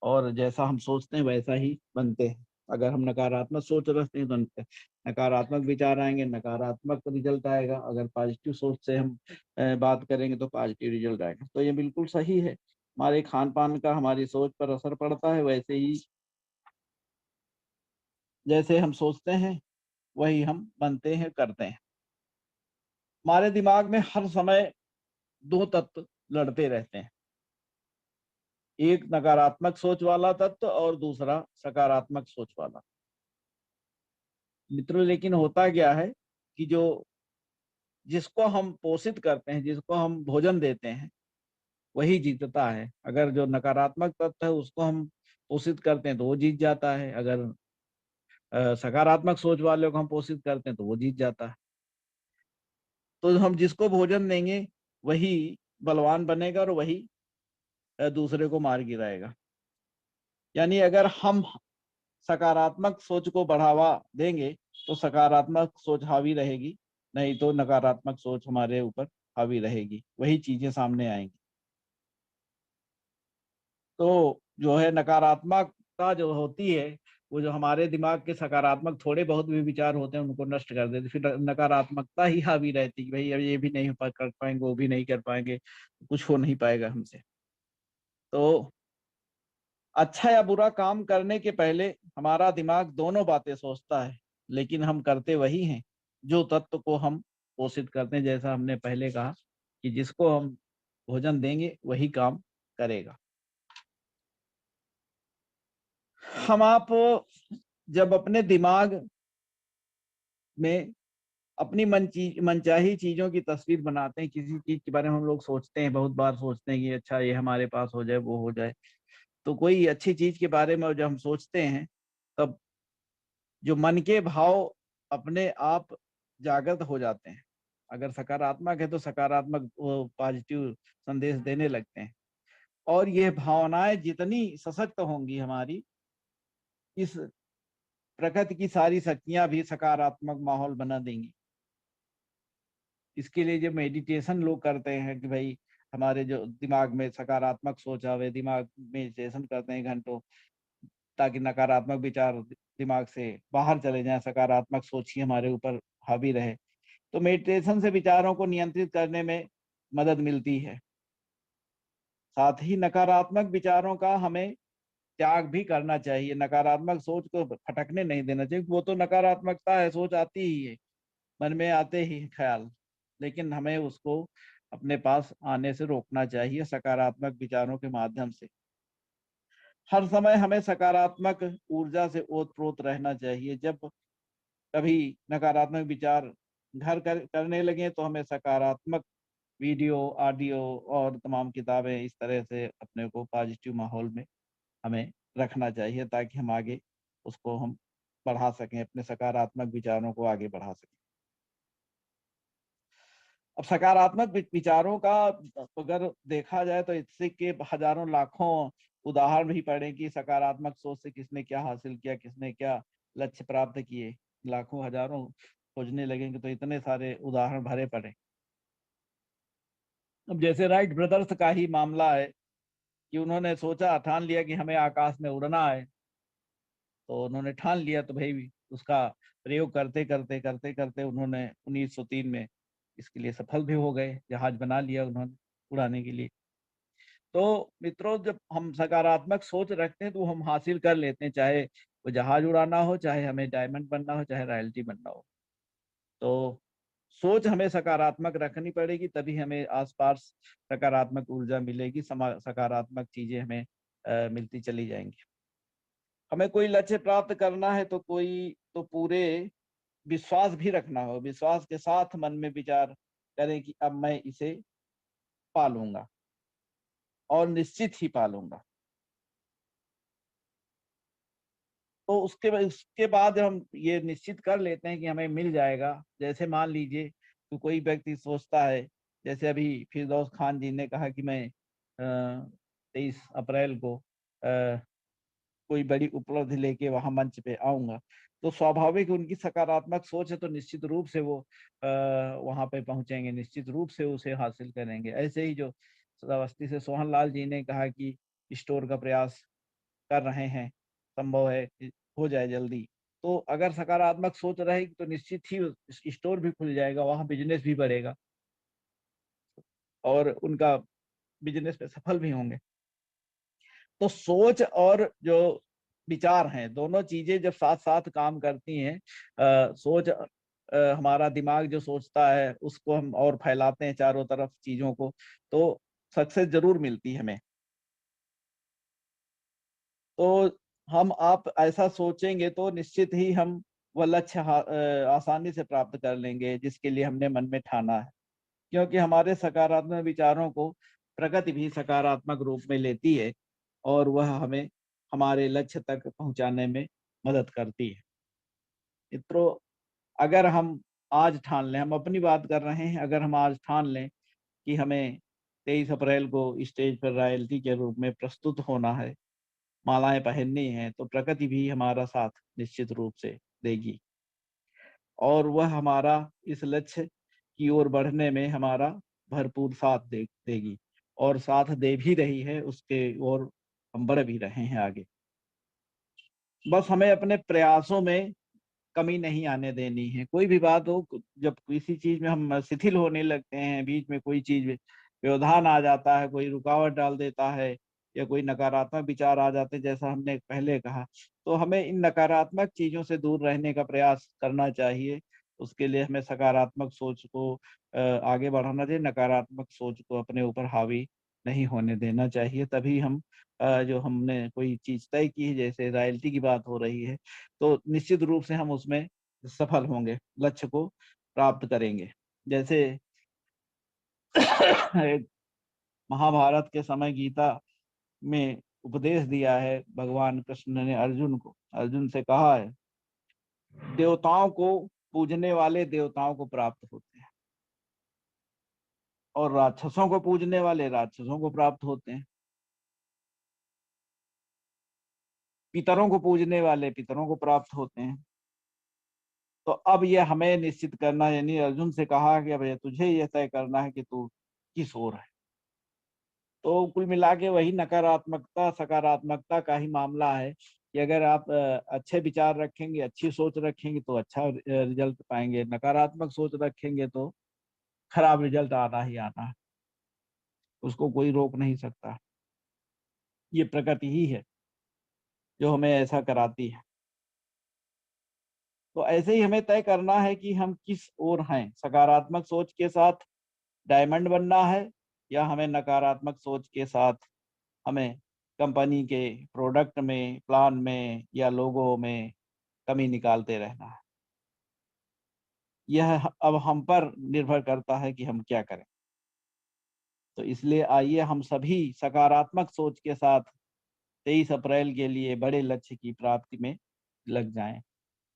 और जैसा हम सोचते हैं वैसा ही बनते हैं। अगर हम नकारात्मक सोच रखते हैं तो नकारात्मक विचार आएंगे, नकारात्मक रिजल्ट आएगा। अगर पॉजिटिव सोच से हम बात करेंगे तो पॉजिटिव रिजल्ट आएगा। तो ये बिल्कुल सही है, हमारे खान पान का हमारी सोच पर असर पड़ता है। वैसे ही जैसे हम सोचते हैं वही हम बनते हैं, करते हैं। हमारे दिमाग में हर समय दो तत्व लड़ते रहते हैं, एक नकारात्मक सोच वाला तत्व और दूसरा सकारात्मक सोच वाला। मित्रों, लेकिन होता क्या है कि जो जिसको हम पोषित करते हैं, जिसको हम भोजन देते हैं, वही जीतता है। अगर जो नकारात्मक तत्व है उसको हम पोषित करते हैं तो वो जीत जाता है। अगर सकारात्मक सोच वाले को हम पोषित करते हैं तो वो जीत जाता है। तो हम जिसको भोजन देंगे वही बलवान बनेगा और वही दूसरे को मार गिराएगा। यानी अगर हम सकारात्मक सोच को बढ़ावा देंगे तो सकारात्मक सोच हावी रहेगी, नहीं तो नकारात्मक सोच हमारे ऊपर हावी रहेगी, वही चीजें सामने आएंगी। तो जो है नकारात्मकता जो होती है, वो जो हमारे दिमाग के सकारात्मक थोड़े बहुत भी विचार होते हैं उनको नष्ट कर देते, फिर नकारात्मकता ही हावी रहती है कि भाई अब ये भी नहीं कर पाएंगे, वो भी नहीं कर पाएंगे, कुछ हो नहीं पाएगा हमसे। तो अच्छा या बुरा काम करने के पहले हमारा दिमाग दोनों बातें सोचता है, लेकिन हम करते वही हैं जो तत्व को हम पोषित करते हैं। जैसा हमने पहले कहा कि जिसको हम भोजन देंगे वही काम करेगा। हम आप जब अपने दिमाग में अपनी मनचाही चीजों की तस्वीर बनाते हैं, किसी चीज के बारे में हम लोग सोचते हैं, बहुत बार सोचते हैं कि अच्छा ये हमारे पास हो जाए, वो हो जाए। तो कोई अच्छी चीज के बारे में जब हम सोचते हैं, तब जो मन के भाव अपने आप जागृत हो जाते हैं। अगर सकारात्मक है तो सकारात्मक वो पॉजिटिव संदेश देने लगते हैं। और ये भावनाएं जितनी सशक्त होंगी हमारी, इस प्रकृति की सारी शक्तियां भी सकारात्मक माहौल बना देंगी। इसके लिए जो मेडिटेशन लोग करते हैं कि भाई हमारे जो दिमाग में सकारात्मक सोच आवे, दिमाग मेडिटेशन करते हैं घंटों, ताकि नकारात्मक विचार दिमाग से बाहर चले जाएं, सकारात्मक सोच ही हमारे ऊपर हावी रहे। तो मेडिटेशन से विचारों को नियंत्रित करने में मदद मिलती है। साथ ही नकारात्मक विचारों का हमें त्याग भी करना चाहिए। नकारात्मक सोच को फटकने नहीं देना चाहिए। वो तो नकारात्मकता है, सोच आती ही है, मन में आते ही ख्याल, लेकिन हमें उसको अपने पास आने से रोकना चाहिए सकारात्मक विचारों के माध्यम से। हर समय हमें सकारात्मक ऊर्जा से ओत-प्रोत रहना चाहिए। जब कभी नकारात्मक विचार करने लगे तो हमें सकारात्मक वीडियो, ऑडियो और तमाम किताबें इस तरह से अपने को पॉजिटिव माहौल में हमें रखना चाहिए, ताकि हम आगे उसको हम बढ़ा सकें, अपने सकारात्मक विचारों को आगे बढ़ा सकें। अब सकारात्मक विचारों का अगर देखा जाए तो इससे के हजारों लाखों उदाहरण भी पड़े कि सकारात्मक सोच से किसने क्या हासिल किया, किसने क्या लक्ष्य प्राप्त किए। लाखों हजारों खोजने लगेंगे तो इतने सारे उदाहरण भरे पड़े। अब जैसे राइट ब्रदर्स का ही मामला है कि उन्होंने सोचा, ठान लिया कि हमें आकाश में उड़ना है। तो उन्होंने ठान लिया, तो भाई उसका प्रयोग करते करते करते करते उन्होंने 1903 में इसके लिए सफल भी हो गए, जहाज बना लिया उन्होंने उड़ाने के लिए। तो मित्रों, जब हम सकारात्मक सोच रखते हैं तो हम हासिल कर लेते हैं, चाहे वो जहाज उड़ाना हो, चाहे हमें डायमंड बनना हो, चाहे रॉयल्टी बनना हो। तो सोच हमें सकारात्मक रखनी पड़ेगी, तभी हमें आसपास सकारात्मक ऊर्जा मिलेगी, सकारात्मक चीजें हमें मिलती चली जाएंगी। हमें कोई लक्ष्य प्राप्त करना है तो पूरे विश्वास भी रखना हो। विश्वास के साथ मन में विचार करें कि अब मैं इसे पालूंगा और निश्चित ही पालूंगा। तो उसके बाद हम ये निश्चित कर लेते हैं कि हमें मिल जाएगा। जैसे मान लीजिए तो कोई व्यक्ति सोचता है, जैसे अभी फिरदौस खान जी ने कहा कि मैं 23 अप्रैल को कोई बड़ी उपलब्धि लेके वहां मंच पे आऊंगा। तो स्वाभाविक उनकी सकारात्मक सोच है, तो निश्चित रूप से वो वहां पे पहुंचेंगे, निश्चित रूप से उसे हासिल करेंगे। ऐसे ही जो श्रावस्ती से सोहन लाल जी ने कहा कि स्टोर का प्रयास कर रहे हैं, संभव है कि हो जाए जल्दी। तो अगर सकारात्मक सोच रहेगी तो निश्चित ही स्टोर भी खुल जाएगा, वहां बिजनेस भी बढ़ेगा और उनका बिजनेस पे सफल भी होंगे। तो सोच और जो विचार हैं, दोनों चीजें जब साथ साथ काम करती हैं, सोच हमारा दिमाग जो सोचता है उसको हम और फैलाते हैं चारों तरफ चीजों को, तो सक्सेस जरूर मिलती है हमें। तो हम आप ऐसा सोचेंगे तो निश्चित ही हम वह लक्ष्य आसानी से प्राप्त कर लेंगे जिसके लिए हमने मन में ठाना है। क्योंकि हमारे सकारात्मक विचारों को प्रकृति भी सकारात्मक रूप में लेती है और वह हमें हमारे लक्ष्य तक पहुंचाने में मदद करती है। मित्रों, अगर हम आज ठान लें, हम अपनी बात कर रहे हैं, अगर हम आज ठान लें कि हमें 23 अप्रैल को स्टेज पर रॉयल्टी के रूप में प्रस्तुत होना है, मालाएं पहननी है, तो प्रकृति भी हमारा साथ निश्चित रूप से देगी और वह हमारा इस लक्ष्य की ओर बढ़ने में हमारा भरपूर साथ देगी और साथ दे भी रही है, उसके और हम बढ़ भी रहे हैं आगे। बस हमें अपने प्रयासों में कमी नहीं आने देनी है। कोई भी बात हो, जब किसी चीज में हम शिथिल होने लगते हैं, बीच में कोई चीज व्यवधान आ जाता है, कोई रुकावट डाल देता है या कोई नकारात्मक विचार आ जाते हैं, जैसा हमने पहले कहा, तो हमें इन नकारात्मक चीजों से दूर रहने का प्रयास करना चाहिए। उसके लिए हमें सकारात्मक सोच को आगे बढ़ाना चाहिए, नकारात्मक सोच को अपने ऊपर हावी नहीं होने देना चाहिए। तभी हम जो हमने कोई चीज तय की है, जैसे रॉयल्टी की बात हो रही है, तो निश्चित रूप से हम उसमें सफल होंगे, लक्ष्य को प्राप्त करेंगे। जैसे एक महाभारत के समय गीता में उपदेश दिया है भगवान कृष्ण ने अर्जुन को, अर्जुन से कहा है, देवताओं को पूजने वाले देवताओं को प्राप्त होते हैं और राक्षसों को पूजने वाले राक्षसों को प्राप्त होते हैं। पितरों को पूजने वाले पितरों को प्राप्त होते हैं। तो अब ये हमें निश्चित करना, यानी अर्जुन से कहा कि अब ये तुझे ये तय करना है कि तू किस ओर है। तो कुल मिला के वही नकारात्मकता सकारात्मकता का ही मामला है कि अगर आप अच्छे विचार रखेंगे, अच्छी सोच रखेंगे तो अच्छा रिजल्ट पाएंगे, नकारात्मक सोच रखेंगे तो खराब रिजल्ट आना ही आना है, उसको कोई रोक नहीं सकता। ये प्रकृति ही है जो हमें ऐसा कराती है। तो ऐसे ही हमें तय करना है कि हम किस ओर हैं, सकारात्मक सोच के साथ डायमंड बनना है या हमें नकारात्मक सोच के साथ हमें कंपनी के प्रोडक्ट में, प्लान में या लोगों में कमी निकालते रहना है। यह अब हम पर निर्भर करता है कि हम क्या करें। तो इसलिए आइए हम सभी सकारात्मक सोच के साथ 23 अप्रैल के लिए बड़े लक्ष्य की प्राप्ति में लग जाएं।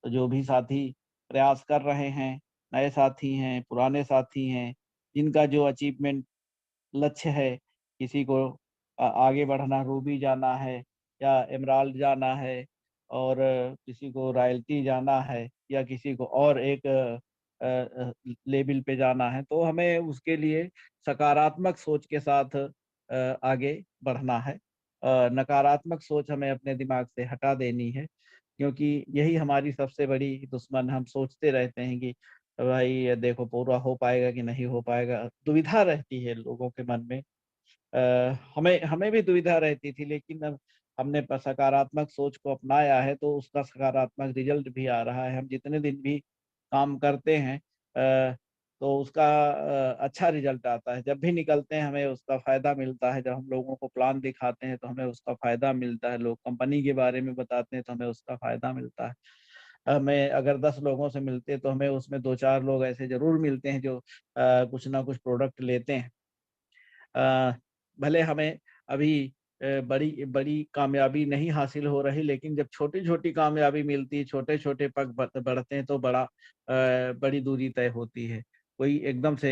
तो जो भी साथी प्रयास कर रहे हैं, नए साथी हैं, पुराने साथी हैं, जिनका जो अचीवमेंट लक्ष्य है, किसी को आगे बढ़ना, रूबी जाना है या एमराल्ड जाना है, और किसी को रॉयल्टी जाना है या किसी को और एक लेवल पे जाना है, तो हमें उसके लिए सकारात्मक सोच के साथ आगे बढ़ना है। नकारात्मक सोच हमें अपने दिमाग से हटा देनी है, क्योंकि यही हमारी सबसे बड़ी दुश्मन। हम सोचते रहते हैं कि भाई ये देखो पूरा हो पाएगा कि नहीं हो पाएगा, दुविधा रहती है लोगों के मन में। हमें हमें भी दुविधा रहती थी, लेकिन अब हमने सकारात्मक सोच को अपनाया है तो उसका सकारात्मक रिजल्ट भी आ रहा है। हम जितने दिन भी काम करते हैं तो उसका अच्छा रिजल्ट आता है। जब भी निकलते हैं हमें उसका फायदा मिलता है। जब हम लोगों को प्लान दिखाते हैं तो हमें उसका फायदा मिलता है। लोग कंपनी के बारे में बताते हैं तो हमें उसका फायदा मिलता है। हमें अगर 10 लोगों से मिलते हैं तो हमें उसमें 2-4 लोग ऐसे जरूर मिलते हैं जो कुछ ना कुछ प्रोडक्ट लेते हैं। भले हमें अभी बड़ी बड़ी कामयाबी नहीं हासिल हो रही, लेकिन जब छोटी-छोटी कामयाबी मिलती है, छोटे-छोटे पग बढ़ते हैं तो बड़ी दूरी तय होती है। कोई एकदम से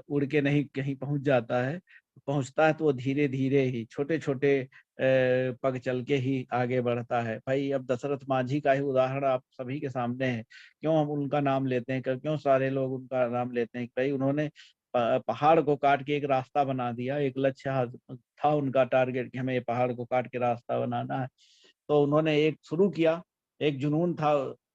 उड़ के नहीं कहीं पहुँच जाता है, पहुँचता है तो वो धीरे-धीरे ही छोटे-छोटे पग चल के ही आगे बढ़ता है। भाई अब दशरथ मांझी का ही उदाहरण आप सभी के सामने है। क्यों हम उनका नाम लेते हैं, क्यों सारे लोग उनका नाम लेते हैं? भाई उन्होंने पहाड़ को काट के एक रास्ता बना दिया। एक लक्ष्य था उनका टारगेट कि हमें ये पहाड़ को काट के रास्ता बनाना है। तो उन्होंने एक शुरू किया, एक जुनून था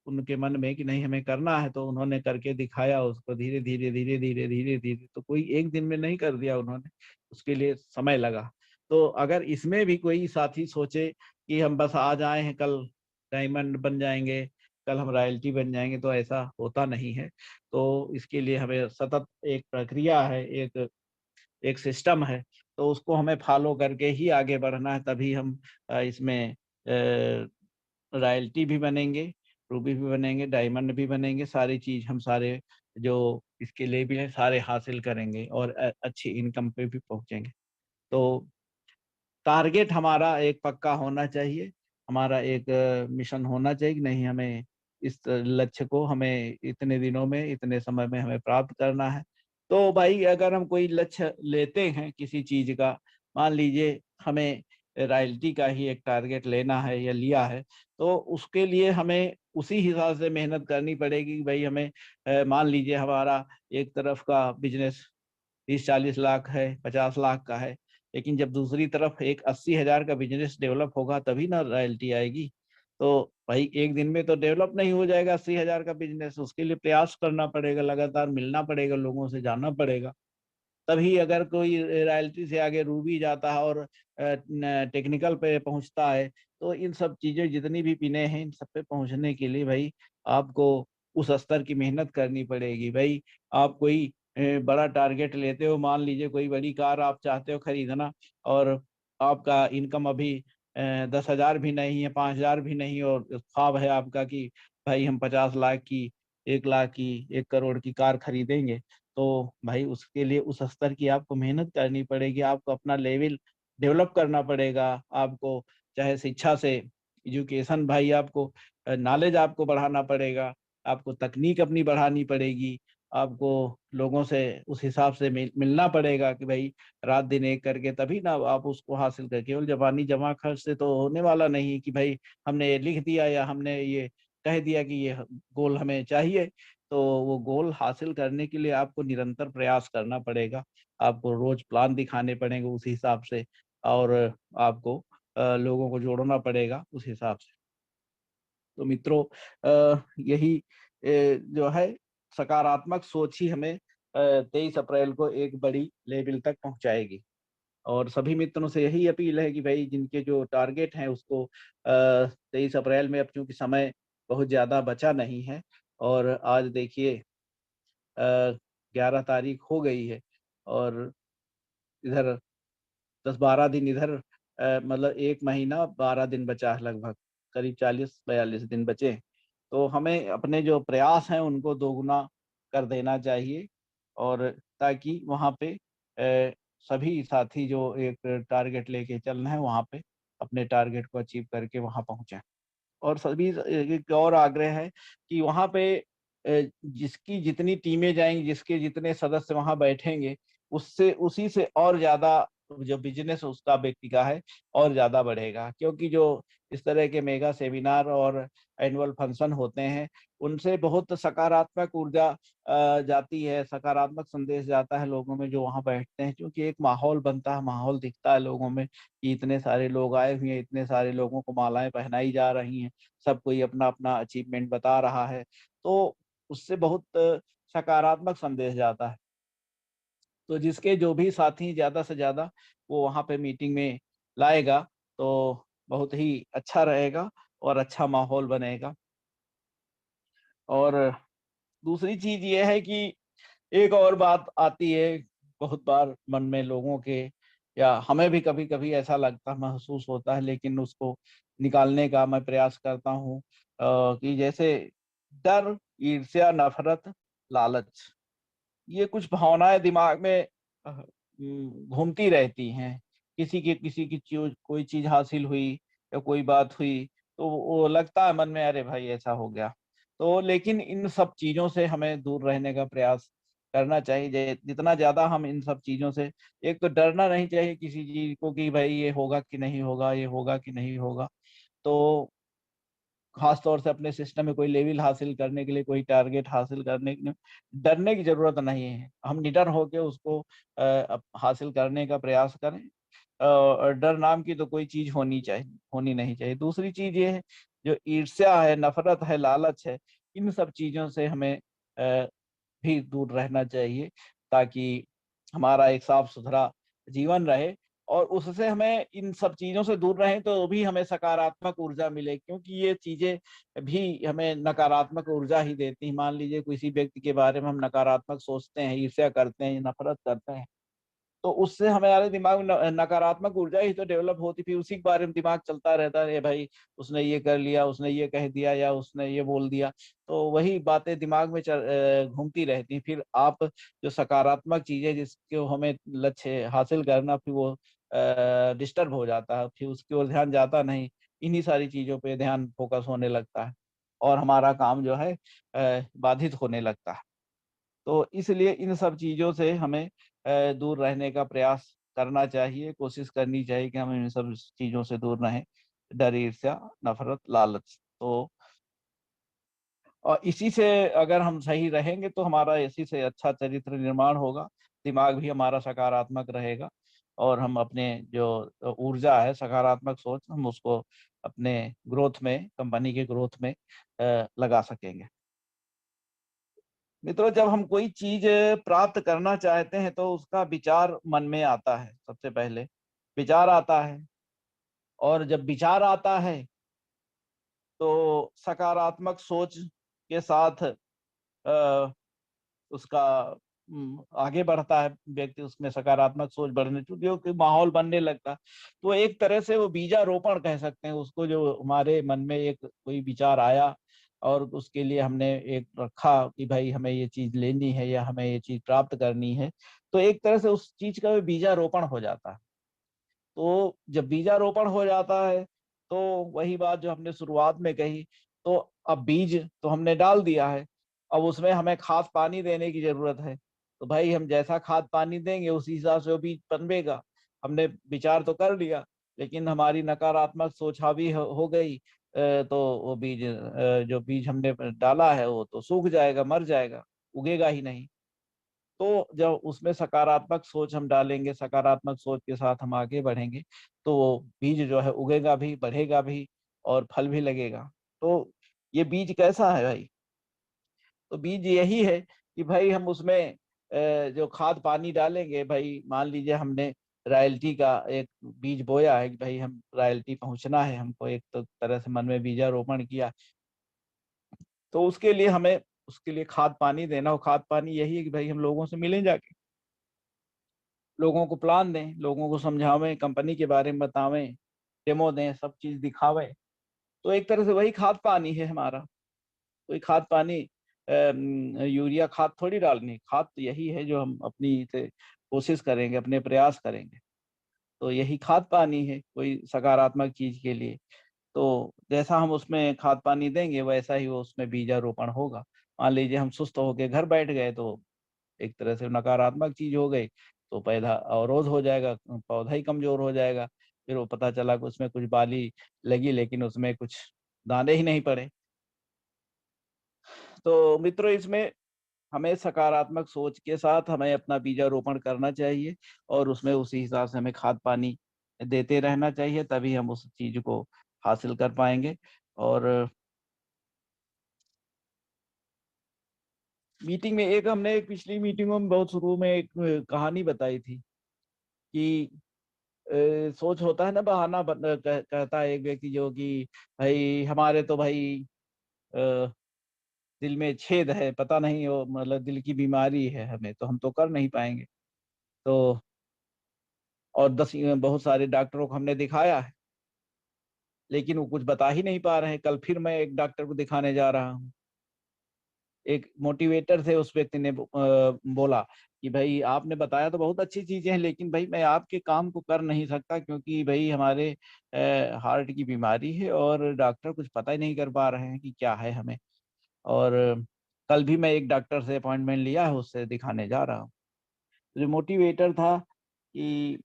उनके मन में कि नहीं हमें करना है, तो उन्होंने करके दिखाया उसको धीरे-धीरे, धीरे-धीरे, धीरे-धीरे। तो कोई एक दिन में नहीं कर दिया उन्होंने, उसके लिए समय लगा। तो अगर इसमें भी कोई साथी सोचे कि हम बस आज आए हैं, कल डायमंड बन जाएँगे, कल हम रॉयल्टी बन जाएँगे, तो ऐसा होता नहीं है। तो इसके लिए हमें सतत एक प्रक्रिया है, एक एक सिस्टम है, तो उसको हमें फॉलो करके ही आगे बढ़ना है। तभी हम इसमें रॉयल्टी भी बनेंगे, रूबी भी बनेंगे, डायमंड भी बनेंगे, सारी चीज़ हम सारे जो इसके लिए भी है सारे हासिल करेंगे और अच्छी इनकम पे भी पहुँचेंगे। तो टारगेट हमारा एक पक्का होना चाहिए, हमारा एक मिशन होना चाहिए कि नहीं हमें इस लक्ष्य को हमें इतने दिनों में, इतने समय में हमें प्राप्त करना है। तो भाई अगर हम कोई लक्ष्य लेते हैं किसी चीज़ का, मान लीजिए हमें रॉयल्टी का ही एक टारगेट लेना है या लिया है, तो उसके लिए हमें उसी हिसाब से मेहनत करनी पड़ेगी कि भाई हमें मान लीजिए हमारा एक तरफ का बिज़नेस 30-40 लाख है, 50 लाख का है, लेकिन जब दूसरी तरफ एक 80,000 का बिज़नेस डेवलप होगा तभी ना रॉयल्टी आएगी। तो भाई एक दिन में तो डेवलप नहीं हो जाएगा 80,000 का बिज़नेस, उसके लिए प्रयास करना पड़ेगा, लगातार मिलना पड़ेगा, लोगों से जानना पड़ेगा। तभी अगर कोई रॉयल्टी से आगे रूबी जाता है और न टेक्निकल पे पहुँचता है, तो इन सब चीज़ें जितनी भी पिने हैं, इन सब पे पहुँचने के लिए भाई आपको उस स्तर की मेहनत करनी पड़ेगी। भाई आप कोई बड़ा टारगेट लेते हो, मान लीजिए कोई बड़ी कार आप चाहते हो खरीदना और आपका इनकम अभी 10,000 भी नहीं है, 5,000 भी नहीं, और ख्वाब है आपका कि भाई हम 50 लाख की, 1 लाख की, 1 करोड़ की कार खरीदेंगे, तो भाई उसके लिए उस स्तर की आपको मेहनत करनी पड़ेगी, आपको अपना लेवल डेवलप करना पड़ेगा, आपको चाहे शिक्षा से, एजुकेशन भाई, आपको नॉलेज आपको बढ़ाना पड़ेगा, आपको तकनीक अपनी बढ़ानी पड़ेगी, आपको लोगों से उस हिसाब से मिलना पड़ेगा कि भाई रात दिन एक करके, तभी ना आप उसको हासिल कर, केवल जबानी जमा खर्च से तो होने वाला नहीं कि भाई हमने ये लिख दिया या हमने ये कह दिया कि ये गोल हमें चाहिए। तो वो गोल हासिल करने के लिए आपको निरंतर प्रयास करना पड़ेगा, आपको रोज प्लान दिखाने पड़ेंगे उस हिसाब से, और आपको लोगों को जोड़ना पड़ेगा उस हिसाब से। तो मित्रों, यही जो है सकारात्मक सोच ही हमें 23 अप्रैल को एक बड़ी लेवल तक पहुंचाएगी। और सभी मित्रों से यही अपील है कि भाई जिनके जो टारगेट हैं उसको 23 अप्रैल में, अब चूंकि समय बहुत ज़्यादा बचा नहीं है, और आज देखिए 11 तारीख हो गई है, और इधर 10-12 दिन इधर, मतलब 1 महीना 12 दिन बचा है लगभग, करीब 40-42 दिन बचे। तो हमें अपने जो प्रयास हैं उनको दोगुना कर देना चाहिए, और ताकि वहाँ पे सभी साथी जो एक टारगेट लेके चल रहे हैं वहाँ पे अपने टारगेट को अचीव करके वहाँ पहुँचे। और सभी एक और आग्रह है कि वहाँ पे जिसकी जितनी टीमें जाएंगी, जिसके जितने सदस्य वहाँ बैठेंगे, उससे उसी से और ज्यादा जो बिजनेस उसका व्यक्ति का है और ज्यादा बढ़ेगा, क्योंकि जो इस तरह के मेगा सेमिनार और एनुअल फंक्शन होते हैं उनसे बहुत सकारात्मक ऊर्जा जाती है, सकारात्मक संदेश जाता है लोगों में जो वहाँ बैठते हैं, क्योंकि एक माहौल बनता है, माहौल दिखता है लोगों में कि इतने सारे लोग आए हुए हैं, इतने सारे लोगों को मालाएं पहनाई जा रही हैं, सब कोई अपना अपना अचीवमेंट बता रहा है, तो उससे बहुत सकारात्मक संदेश जाता है। तो जिसके जो भी साथी ज्यादा से ज्यादा वो वहाँ पे मीटिंग में लाएगा तो बहुत ही अच्छा रहेगा और अच्छा माहौल बनेगा। और दूसरी चीज ये है कि एक और बात आती है बहुत बार मन में लोगों के, या हमें भी कभी कभी ऐसा लगता महसूस होता है, लेकिन उसको निकालने का मैं प्रयास करता हूँ, कि जैसे डर, ईर्ष्या, नफरत, लालच, ये कुछ भावनाएं दिमाग में घूमती रहती हैं। किसी की चीज, कोई चीज हासिल हुई या कोई बात हुई तो वो लगता है मन में, अरे भाई ऐसा हो गया। तो लेकिन इन सब चीजों से हमें दूर रहने का प्रयास करना चाहिए, जितना ज्यादा हम इन सब चीजों से, एक तो डरना नहीं चाहिए किसी चीज को कि भाई ये होगा कि नहीं होगा, ये होगा कि नहीं होगा। तो खास तौर से अपने सिस्टम में कोई लेवल हासिल करने के लिए, कोई टारगेट हासिल करने के लिए डरने की जरूरत नहीं है, हम निडर होकर उसको हासिल करने का प्रयास करें। और डर नाम की तो कोई चीज होनी नहीं चाहिए। दूसरी चीज ये है, जो ईर्ष्या है, नफरत है, लालच है, इन सब चीजों से हमें भी दूर रहना चाहिए, ताकि हमारा एक साफ सुथरा जीवन रहे, और उससे हमें इन सब चीजों से दूर रहें तो भी हमें सकारात्मक ऊर्जा मिले, क्योंकि ये चीजें भी हमें नकारात्मक ऊर्जा ही देती हैं। मान लीजिए किसी व्यक्ति के बारे में हम नकारात्मक सोचते हैं, ईर्ष्या करते हैं, नफरत करते हैं, तो उससे हमारे दिमाग में नकारात्मक ऊर्जा ही तो डेवलप होती, फिर उसी के बारे में दिमाग चलता रहता है, भाई उसने ये कर लिया, उसने ये कह दिया, या उसने ये बोल दिया, तो वही बातें दिमाग में घूमती रहती। फिर आप जो सकारात्मक चीजें जिसको हमें लक्ष्य हासिल करना, फिर वो डिस्टर्ब हो जाता है, फिर उसकी ओर ध्यान जाता नहीं, इन्हीं सारी चीजों पे ध्यान फोकस होने लगता है और हमारा काम जो है बाधित होने लगता है। तो इसलिए इन सब चीज़ों से हमें दूर रहने का प्रयास करना चाहिए, कोशिश करनी चाहिए कि हम इन सब चीज़ों से दूर रहें, डर, ईर्ष्या, नफरत, लालच। तो और इसी से अगर हम सही रहेंगे तो हमारा इसी से अच्छा चरित्र निर्माण होगा, दिमाग भी हमारा सकारात्मक रहेगा, और हम अपने जो ऊर्जा है, सकारात्मक सोच, हम उसको अपने ग्रोथ में, कंपनी के ग्रोथ में लगा सकेंगे। मित्रों, जब हम कोई चीज प्राप्त करना चाहते हैं तो उसका विचार मन में आता है, सबसे पहले विचार आता है, और जब विचार आता है तो सकारात्मक सोच के साथ उसका आगे बढ़ता है व्यक्ति, उसमें सकारात्मक सोच बढ़ने क्योंकि माहौल बनने लगता है। तो एक तरह से वो बीजारोपण कह सकते हैं उसको, जो हमारे मन में एक कोई विचार आया और उसके लिए हमने एक रखा कि भाई हमें ये चीज लेनी है या हमें ये चीज प्राप्त करनी है, तो एक तरह से उस चीज का बीजारोपण हो जाता है। तो जब बीजारोपण हो जाता है तो वही बात जो हमने शुरुआत में कही, तो अब बीज तो हमने डाल दिया है, अब उसमें हमें खाद पानी देने की जरूरत है। तो भाई हम जैसा खाद पानी देंगे उसी हिसाब से वो बीज पनपेगा। हमने विचार तो कर लिया, लेकिन हमारी नकारात्मक सोच हावी हो गई, तो वो बीज, जो बीज हमने डाला है वो तो सूख जाएगा, मर जाएगा, उगेगा ही नहीं। तो जब उसमें सकारात्मक सोच हम डालेंगे, सकारात्मक सोच के साथ हम आगे बढ़ेंगे, तो वो बीज जो है उगेगा भी, बढ़ेगा भी और फल भी लगेगा। तो ये बीज कैसा है भाई? तो बीज यही है कि भाई हम उसमें जो खाद पानी डालेंगे, भाई मान लीजिए हमने रॉयल्टी का एक बीज बोया है कि भाई हम रॉयल्टी पहुंचना है हमको, एक तो तरह से मन में बीजारोपण किया, तो उसके लिए हमें उसके लिए खाद पानी देना हो। खाद पानी यही है कि भाई हम लोगों से मिलें जाके, लोगों को प्लान दें, लोगों को समझावें, कंपनी के बारे में बतावें, डेमो दें, सब चीज दिखावें। तो एक तरह से वही खाद पानी है हमारा। कोई खाद पानी यूरिया खाद थोड़ी डालनी, खाद तो यही है जो हम अपनी से कोशिश करेंगे, अपने प्रयास करेंगे। तो यही खाद पानी है कोई सकारात्मक चीज के लिए। तो जैसा हम उसमें खाद पानी देंगे वैसा ही वो उसमें बीजारोपण होगा। मान लीजिए हम सुस्त होकर घर बैठ गए तो एक तरह से नकारात्मक चीज हो गई, तो पौधा अवरोध हो जाएगा, पौधा ही कमजोर हो जाएगा। फिर वो पता चला कि उसमें कुछ बाली लगी लेकिन उसमें कुछ दाने ही नहीं पड़े। तो मित्रों, इसमें हमें सकारात्मक सोच के साथ हमें अपना बीजारोपण करना चाहिए और उसमें उसी हिसाब से हमें खाद पानी देते रहना चाहिए, तभी हम उस चीज को हासिल कर पाएंगे। और मीटिंग में एक हमने एक पिछली मीटिंगों में बहुत शुरू में एक कहानी बताई थी कि सोच होता है ना, बहाना कहता है एक व्यक्ति जो कि भाई हमारे तो भाई अ, दिल में छेद है, पता नहीं वो मतलब दिल की बीमारी है हमें, तो हम तो कर नहीं पाएंगे। तो और बहुत सारे डॉक्टरों को हमने दिखाया है लेकिन वो कुछ बता ही नहीं पा रहे हैं। कल फिर मैं एक डॉक्टर को दिखाने जा रहा हूँ। एक मोटिवेटर थे, उस व्यक्ति ने बोला कि भाई आपने बताया तो बहुत अच्छी चीजें हैं, लेकिन भाई मैं आपके काम को कर नहीं सकता क्योंकि भाई हमारे हार्ट की बीमारी है और डॉक्टर कुछ पता ही नहीं कर पा रहे हैं कि क्या है हमें। और कल भी मैं एक डॉक्टर से अपॉइंटमेंट लिया है, उससे दिखाने जा रहा हूँ। जो मोटिवेटर था कि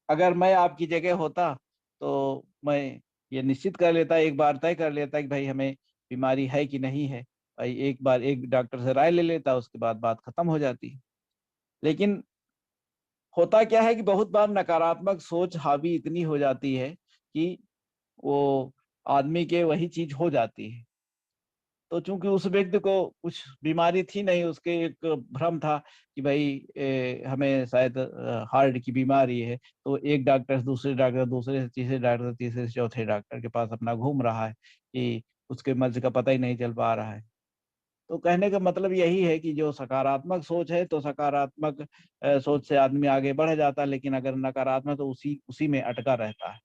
अगर मैं आपकी जगह होता तो मैं ये निश्चित कर लेता, एक बार तय कर लेता कि भाई हमें बीमारी है कि नहीं है। भाई एक बार एक डॉक्टर से राय ले लेता, उसके बाद बात खत्म हो जाती। लेकिन होता क्या है कि बहुत बार नकारात्मक सोच हावी इतनी हो जाती है कि वो आदमी के वही चीज हो जाती है। तो चूंकि उस व्यक्ति को कुछ बीमारी थी नहीं, उसके एक भ्रम था कि भाई हमें शायद हार्ट की बीमारी है, तो एक डॉक्टर से दूसरे डॉक्टर, दूसरे से तीसरे डॉक्टर, तीसरे से चौथे डॉक्टर के पास अपना घूम रहा है कि उसके मर्ज का पता ही नहीं चल पा रहा है। तो कहने का मतलब यही है कि जो सकारात्मक सोच है तो सकारात्मक सोच से आदमी आगे बढ़ जाता है, लेकिन अगर नकारात्मक तो उसी उसी में अटका रहता है।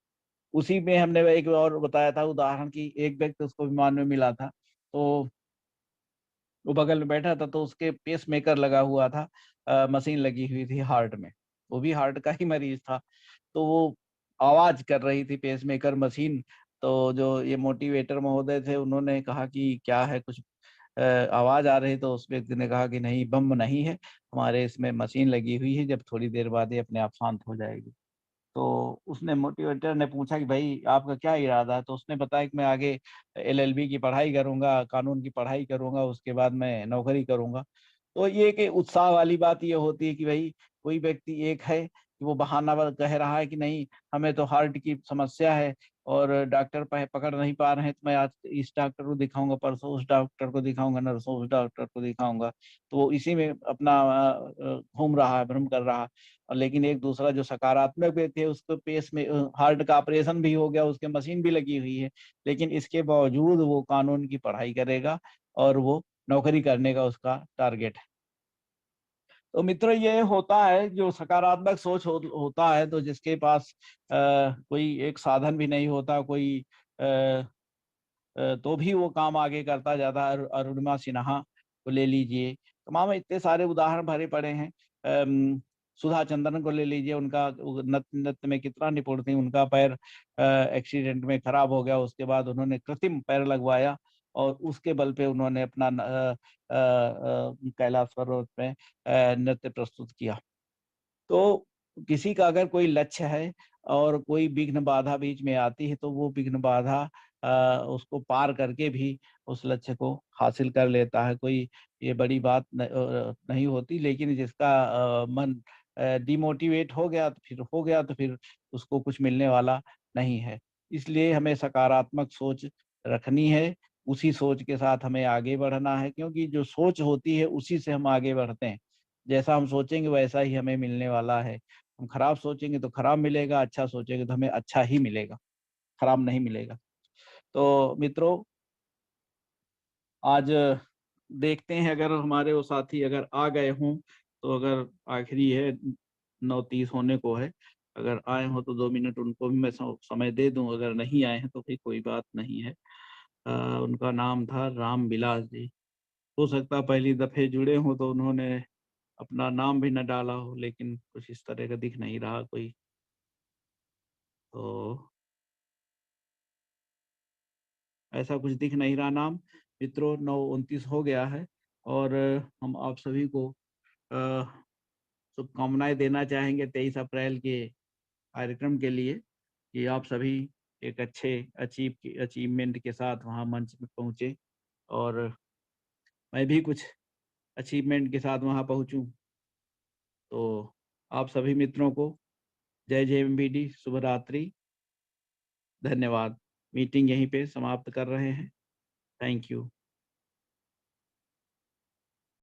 उसी में हमने एक और बताया था उदाहरण की, एक व्यक्ति उसको विमान में मिला था, तो वो बगल में बैठा था, तो उसके पेस मेकर लगा हुआ था, मशीन लगी हुई थी हार्ट में, वो भी हार्ट का ही मरीज था। तो वो आवाज कर रही थी पेस मेकर मशीन। तो जो ये मोटिवेटर महोदय थे उन्होंने कहा कि क्या है, कुछ आवाज आ रही। तो उस व्यक्ति ने कहा कि नहीं, बम नहीं है, हमारे इसमें मशीन लगी हुई है, जब थोड़ी देर बाद ये अपने आप शांत हो जाएगी। तो उसने मोटिवेटर ने पूछा कि भाई आपका क्या इरादा है? तो उसने बताया कि मैं आगे एलएलबी की पढ़ाई करूंगा, कानून की पढ़ाई करूंगा, उसके बाद मैं नौकरी करूंगा। तो ये कि उत्साह वाली बात ये होती है कि भाई कोई व्यक्ति एक है कि वो बहाना कह रहा है कि नहीं हमें तो हार्ट की समस्या है और डॉक्टर पकड़ नहीं पा रहे हैं, तो मैं आज इस डॉक्टर को दिखाऊंगा, परसों उस डॉक्टर को दिखाऊंगा, नरसों उस डॉक्टर को दिखाऊंगा। तो वो इसी में अपना घूम रहा है, भ्रम कर रहा है। और लेकिन एक दूसरा जो सकारात्मक व्यक्ति है उसको पेस में हार्ट का ऑपरेशन भी हो गया, उसके मशीन भी लगी हुई है, लेकिन इसके बावजूद वो कानून की पढ़ाई करेगा और वो नौकरी करने का उसका टारगेट है। तो मित्र ये होता है, जो सकारात्मक सोच होता है, तो जिसके पास कोई एक साधन भी नहीं होता, कोई तो भी वो काम आगे करता जाता है। अरुणिमा सिन्हा को ले लीजिए, तमाम इतने सारे उदाहरण भरे पड़े हैं। सुधा चंद्रन को ले लीजिए, उनका नृत्य में कितना निपुण थी, उनका पैर एक्सीडेंट में खराब हो गया, उसके बाद उन्होंने कृत्रिम पैर लगवाया और उसके बल पे उन्होंने अपना कैलाश पर्वत में नृत्य प्रस्तुत किया। तो किसी का अगर कोई लक्ष्य है और कोई विघ्न बाधा बीच में आती है, तो वो विघ्न बाधा उसको पार करके भी उस लक्ष्य को हासिल कर लेता है। कोई ये बड़ी बात नहीं होती, लेकिन जिसका मन डिमोटिवेट हो गया तो फिर हो गया, तो फिर उसको कुछ मिलने वाला नहीं है। इसलिए हमें सकारात्मक सोच रखनी है, उसी सोच के साथ हमें आगे बढ़ना है, क्योंकि जो सोच होती है उसी से हम आगे बढ़ते हैं। जैसा हम सोचेंगे वैसा ही हमें मिलने वाला है। हम खराब सोचेंगे तो खराब मिलेगा, अच्छा सोचेंगे तो हमें अच्छा ही मिलेगा, खराब नहीं मिलेगा। तो मित्रों, आज देखते हैं, अगर हमारे वो साथी अगर आ गए हों, तो अगर आखिरी है 9:30 होने को है, अगर आए हों तो 2 मिनट उनको भी मैं समय दे दूं। अगर नहीं आए हैं तो फिर कोई बात नहीं है। उनका नाम था राम विलास जी। हो सकता है पहली दफे जुड़े हों तो उन्होंने अपना नाम भी न डाला हो, लेकिन कुछ इस तरह का दिख नहीं रहा कोई। तो ऐसा कुछ दिख नहीं रहा नाम। मित्रों, 9:29 हो गया है और हम आप सभी को अ, शुभकामनाएं देना चाहेंगे 23 अप्रैल के कार्यक्रम के लिए, कि आप सभी एक अच्छे अचीवमेंट के साथ वहाँ मंच में पहुँचे और मैं भी कुछ अचीवमेंट के साथ वहाँ पहुँचूँ। तो आप सभी मित्रों को जय जय एमबीडी, शुभ रात्रि, धन्यवाद। मीटिंग यहीं पे समाप्त कर रहे हैं। Thank you.